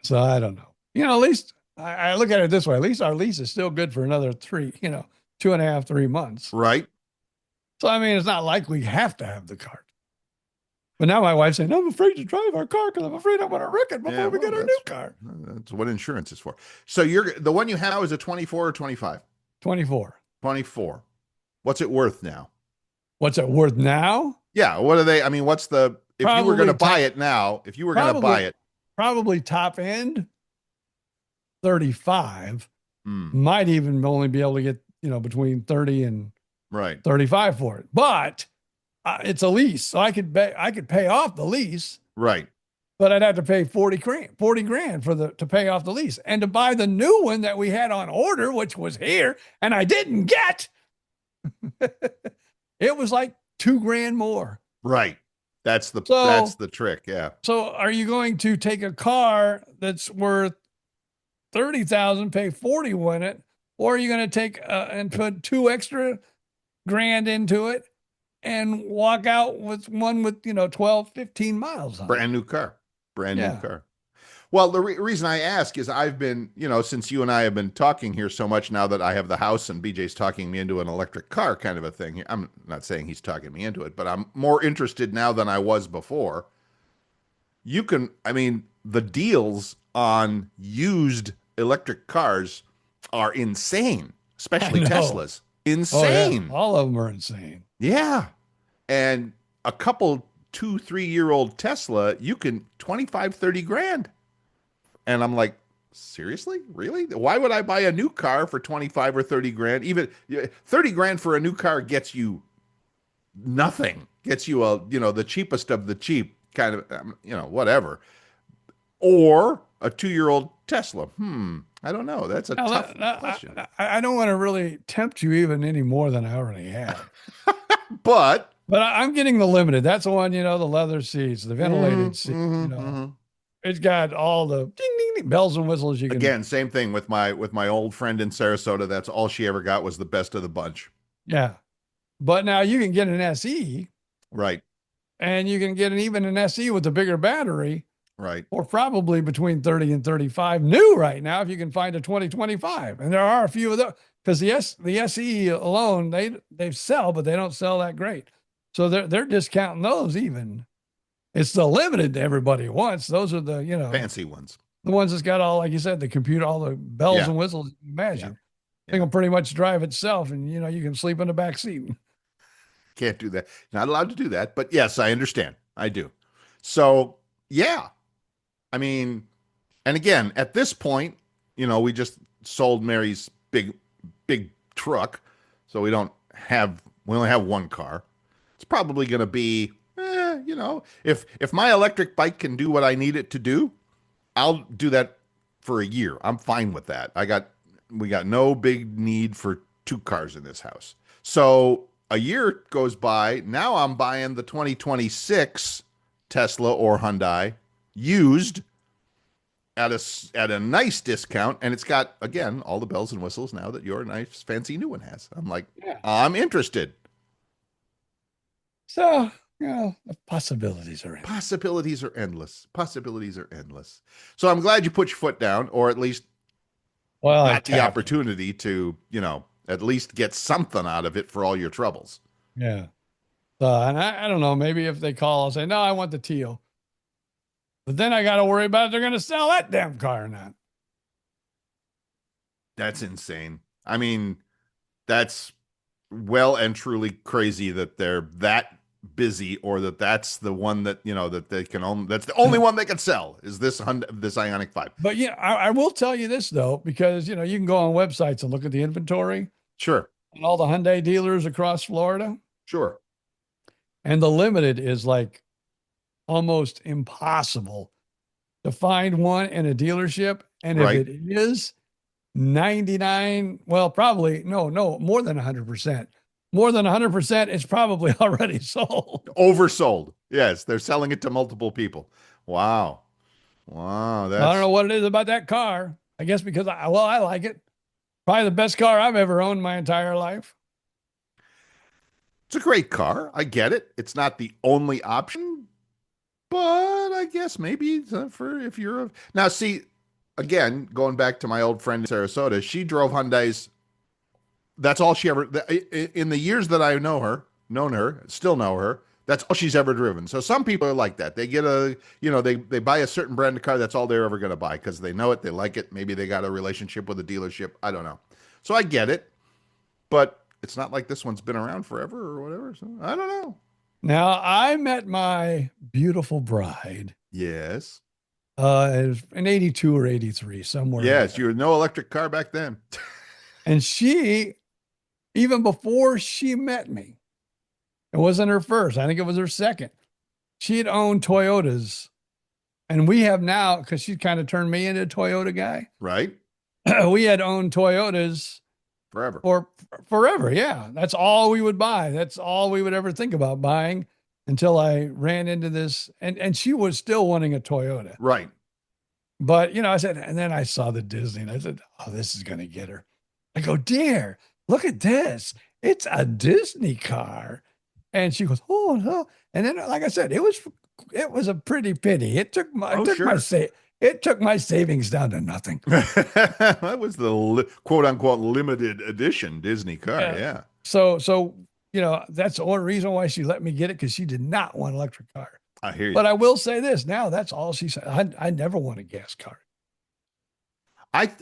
So I don't know. At least I look at it this way. At least our lease is still good for another 2.5, 3 months. Right. So, I mean, it's not like we have to have the car. But now my wife's saying, I'm afraid to drive our car because I'm afraid I'm going to wreck it before we get our new car. That's what insurance is for. So the one you have now is a 24 or 25? 24. 24. What's it worth now? What's it worth now? Yeah. What are they? I mean, if you were going to buy it now, if you were going to buy it. Probably top end 35. Might even only be able to get, between 30 and 35 for it. But it's a lease, so I could pay off the lease, right? But I'd have to pay 40 grand to pay off the lease, and to buy the new one that we had on order, which was here, and I didn't get. It was like $2,000 more. Right. That's the trick. Yeah. So, are you going to take a car that's worth $30,000, pay 40 in it, or are you going to take and put $2 extra grand into it and walk out with one with 12, 15 miles on brand new car? Well, the reason I ask is I've been, since you and I have been talking here so much now that I have the house and BJ's talking me into an electric car kind of a thing. I'm not saying he's talking me into it, but I'm more interested now than I was before. The deals on used electric cars are insane, especially Teslas. Insane. Oh, yeah. All of them are insane. Yeah. And a couple 2-3-year-old Tesla, you can 25, 30 grand. And I'm like, seriously? Really? Why would I buy a new car for 25 or 30 grand? Even 30 grand for a new car gets you nothing. Gets you the cheapest of the cheap kind of, whatever. Or a 2-year-old Tesla. I don't know. That's a tough question. I don't want to really tempt you even any more than I already have. But I'm getting the limited. That's the one, the leather seats, the ventilated seats, It's got all the ding, ding, ding, bells and whistles. Again, same thing with my old friend in Sarasota. That's all she ever got was the best of the bunch. Yeah. But now you can get an SE. Right. And you can get even an SE with a bigger battery. Right. Or probably between 30 and 35 new right now if you can find a 2025. And there are a few of those because the SE alone, they sell, but they don't sell that great. So they're discounting those even. It's the limited everybody wants. Those are the, fancy ones. The ones that's got all, like you said, the computer, all the bells and whistles you can imagine. They can pretty much drive itself and, you can sleep in the back seat. Can't do that. Not allowed to do that. But yes, I understand. I do. So, yeah. I mean, and again, at this point, we just sold Mary's big truck. So we only have one car. It's probably going to be, if my electric bike can do what I need it to do, I'll do that for a year. I'm fine with that. We got no big need for two cars in this house. So a year goes by. Now I'm buying the 2026 Tesla or Hyundai used at a nice discount. And it's got, again, all the bells and whistles now that your nice fancy new one has. I'm like, I'm interested. So, the possibilities are endless. Possibilities are endless. So I'm glad you put your foot down, or at least got the opportunity to, at least get something out of it for all your troubles. Yeah. And I don't know, maybe if they call, I'll say, no, I want the teal. But then I got to worry about if they're going to sell that damn car or not. That's insane. I mean, that's well and truly crazy that they're that busy, or that's the one that that they can only, that's the only one they can sell is this IONIQ 5. But I will tell you this though, because you can go on websites and look at the inventory. Sure. And all the Hyundai dealers across Florida. Sure. And the limited is like almost impossible to find one in a dealership. And if it is 99, well, probably no, more than 100%. More than 100%, it's probably already sold. Oversold. Yes, they're selling it to multiple people. Wow. I don't know what it is about that car. I guess because I like it. Probably the best car I've ever owned my entire life. It's a great car. I get it. It's not the only option, but I guess maybe it's for if you're a now. See, again, going back to my old friend in Sarasota, she drove Hyundais. That's all she ever in the years that I known her, still know her. That's all she's ever driven. So some people are like that. They get they buy a certain brand of car. That's all they're ever going to buy because they know it, they like it. Maybe they got a relationship with a dealership. I don't know. So I get it, but it's not like this one's been around forever or whatever. So I don't know. Now, I met my beautiful bride Yes. in 82 or 83, somewhere. Yes, you were no electric car back then. And she, even before she met me, it wasn't her first. I think it was her second. She had owned Toyotas. And we have now, because she kind of turned me into a Toyota guy. Right? We had owned Toyotas forever. Yeah. That's all we would buy. That's all we would ever think about buying until I ran into this. And she was still wanting a Toyota. Right. But, I said, and then I saw the Disney and I said, oh, this is going to get her. I go, dear, look at this. It's a Disney car. And she goes, oh, no. And then, like I said, it was a pretty penny. It took my savings down to nothing. That was the quote unquote limited edition Disney car. Yeah. So that's the only reason why she let me get it, because she did not want an electric car. I hear you. But I will say this now, that's all she said. I never want a gas car.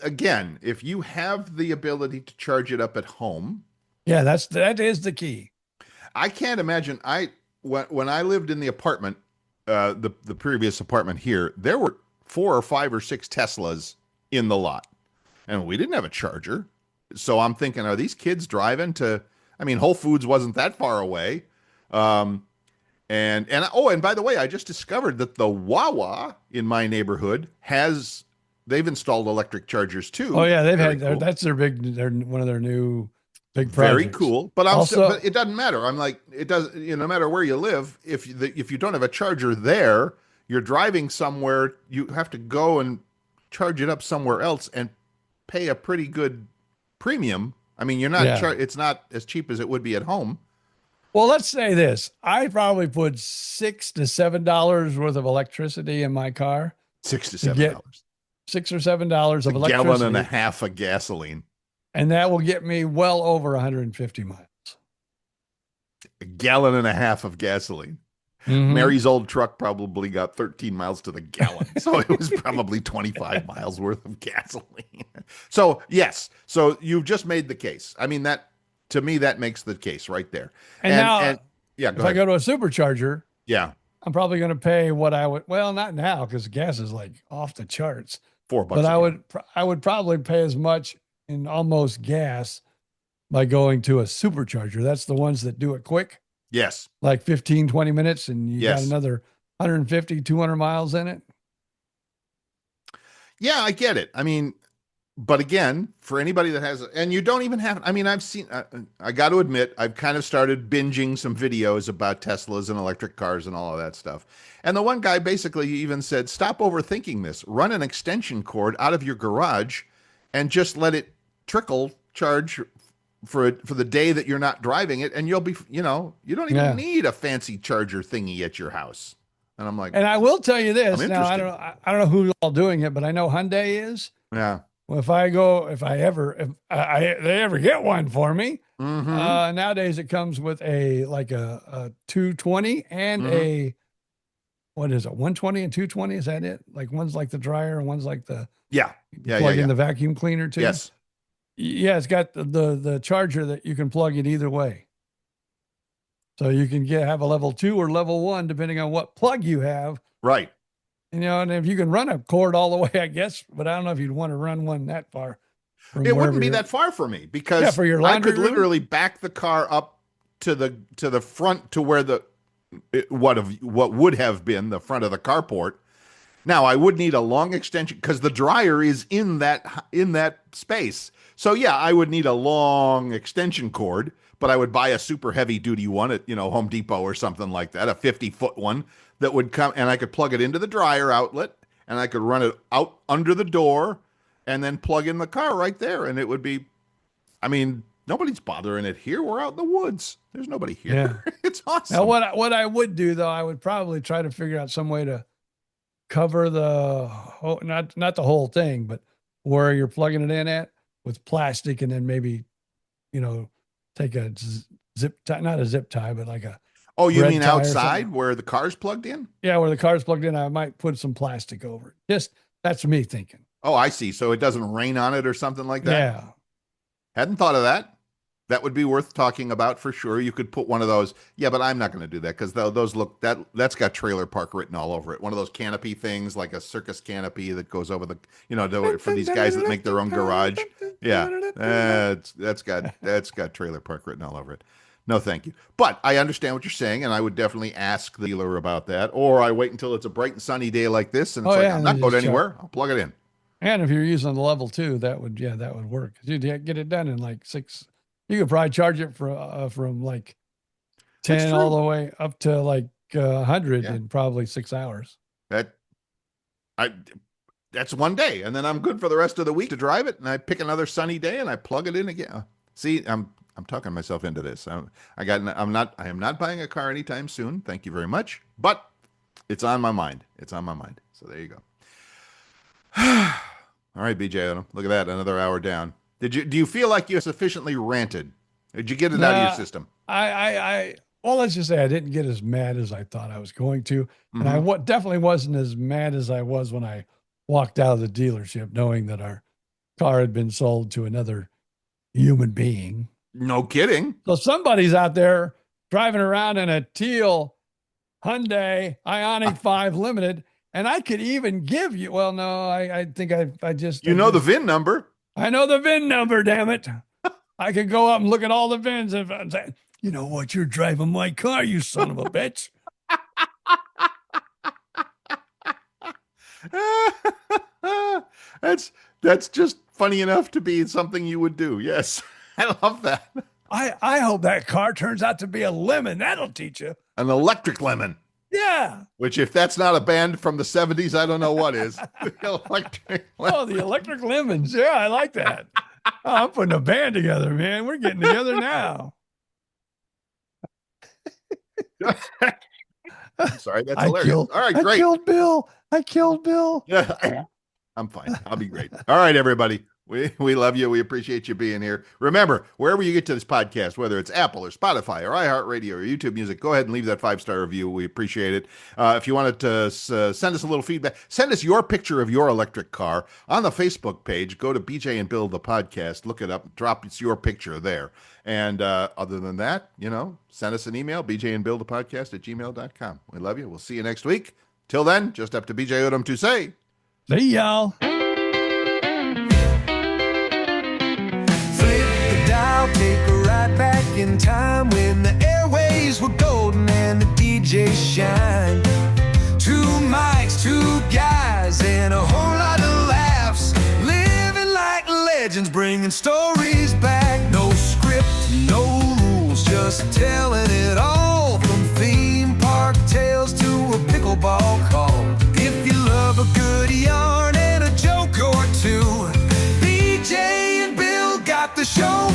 Again, if you have the ability to charge it up at home. Yeah, that is the key. I can't imagine. When I lived in the apartment, the previous apartment here, there were 4 or 5 or 6 Teslas in the lot, and we didn't have a charger. So I'm thinking, are these kids driving to? I mean, Whole Foods wasn't that far away. And by the way, I just discovered that the Wawa in my neighborhood they've installed electric chargers too. Oh yeah, Cool. That's they're one of their new big projects. Very cool. But but it doesn't matter. I'm like, it does, no matter where you live, if you don't have a charger there, you're driving somewhere, you have to go and charge it up somewhere else and pay a pretty good premium. I mean, it's not as cheap as it would be at home. Well, let's say this. I probably put $6 to $7 worth of electricity in my car. $6 to $7. $6 or $7 of electricity. Gallon and a half of gasoline. And that will get me well over 150 miles. A gallon and a half of gasoline. Mm-hmm. Mary's old truck probably got 13 miles to the gallon. So it was probably 25 miles worth of gasoline. So, yes. So you've just made the case. I mean, to me, that makes the case right there. And now, yeah, if I go to a supercharger, yeah, I'm probably going to pay what I would. Well, not now, because gas is like off the charts. $4. But I would probably pay as much in almost gas by going to a supercharger. That's the ones that do it quick. Yes. Like 15, 20 minutes, and you got another 150, 200 miles in it. Yeah, I get it. I mean, but again, for anybody that has, and you don't even have, I mean, I've seen, I got to admit, I've kind of started binging some videos about Teslas and electric cars and all of that stuff. And the one guy basically even said, stop overthinking this. Run an extension cord out of your garage and just let it trickle charge for the day that you're not driving it. And you'll be, you don't even need a fancy charger thingy at your house. And I'm like, and I will tell you this. Now, I don't know who's all doing it, but I know Hyundai is. Yeah. Well, if they ever get one for me, nowadays it comes with a 220 and a, what is it? 120 and 220. Is that it? Like one's like the dryer and one's like the, plug in the vacuum cleaner too. Yes. Yeah. It's got the charger that you can plug it either way. So you can have a level 2 or level 1, depending on what plug you have. Right. And if you can run a cord all the way, I guess, but I don't know if you'd want to run one that far. It wouldn't be that far for me because I could literally back the car up to the front to where what would have been the front of the carport. Now I would need a long extension because the dryer is in that space. So yeah, I would need a long extension cord, but I would buy a super heavy duty one at, Home Depot or something like that, a 50-foot one that would come, and I could plug it into the dryer outlet and I could run it out under the door and then plug in the car right there. And it would be, I mean, nobody's bothering it here. We're out in the woods. There's nobody here. Yeah. It's awesome. Now, what I would do, though, I would probably try to figure out some way to cover the whole, not the whole thing, but where you're plugging it in at with plastic, and then maybe, take a zip tie, not a zip tie, but like a. Oh, you red mean tie or outside something. where the car's plugged in? Yeah, where the car's plugged in, I might put some plastic over it. That's me thinking. Oh, I see. So it doesn't rain on it or something like that? Yeah. Hadn't thought of that. That would be worth talking about for sure. You could put one of those. Yeah, but I'm not going to do that because those look, that's got trailer park written all over it. One of those canopy things, like a circus canopy that goes over the, for these guys that make their own garage. Yeah, that's got trailer park written all over it. No, thank you. But I understand what you're saying, and I would definitely ask the dealer about that. Or I wait until it's a bright and sunny day like this, and it's I'm not going anywhere. I'll plug it in. And if you're using the level 2, that would work. You'd get it done in like 6. You could probably charge it from like 10 all the way up to like 100 in probably 6 hours. That's one day, and then I'm good for the rest of the week to drive it. And I pick another sunny day and I plug it in again. See, I'm talking myself into this. I am not buying a car anytime soon. Thank you very much. But it's on my mind. So there you go. All right, BJ, look at that. Another hour down. Do you feel like you sufficiently ranted? Did you get it out of your system? Well, let's just say I didn't get as mad as I thought I was going to. Mm-hmm. And I definitely wasn't as mad as I was when I walked out of the dealership, knowing that our car had been sold to another human being. No kidding. So somebody's out there driving around in a teal Hyundai IONIQ 5 Limited. And I could even give you, well, no, I think I just. The VIN number. I know the VIN number, damn it. I could go up and look at all the VINs and say, you know what? You're driving my car, you son of a bitch. That's just funny enough to be something you would do. Yes. I love that. I hope that car turns out to be a lemon. That'll teach you. An electric lemon. Yeah. Which, if that's not a band from the 70s, I don't know what is. The electric lemon. Oh, the electric lemons. Yeah, I like that. Oh, I'm putting a band together, man. We're getting together now. Sorry, that's hilarious. All right, great. I killed Bill. Yeah, I'm fine. I'll be great. All right, everybody. We love you. We appreciate you being here. Remember, wherever you get to this podcast, whether it's Apple or Spotify or iHeartRadio or YouTube Music, go ahead and leave that 5-star review. We appreciate it. If you wanted to send us a little feedback, send us your picture of your electric car on the Facebook page. Go to BJ and Bill, the podcast. Look it up. Drop your picture there. And other than that, send us an email, bjandbillthepodcast@gmail.com. We love you. We'll see you next week. Till then, just up to BJ Odom to say, see y'all. Take a ride back in time when the airways were golden and the DJ shined. 2 mics, 2 guys, and a whole lot of laughs. Living like legends, bringing stories back. No script, no rules, just telling it all. From theme park tales to a pickleball call. If you love a good yarn and a joke or two, BJ and Bill got the show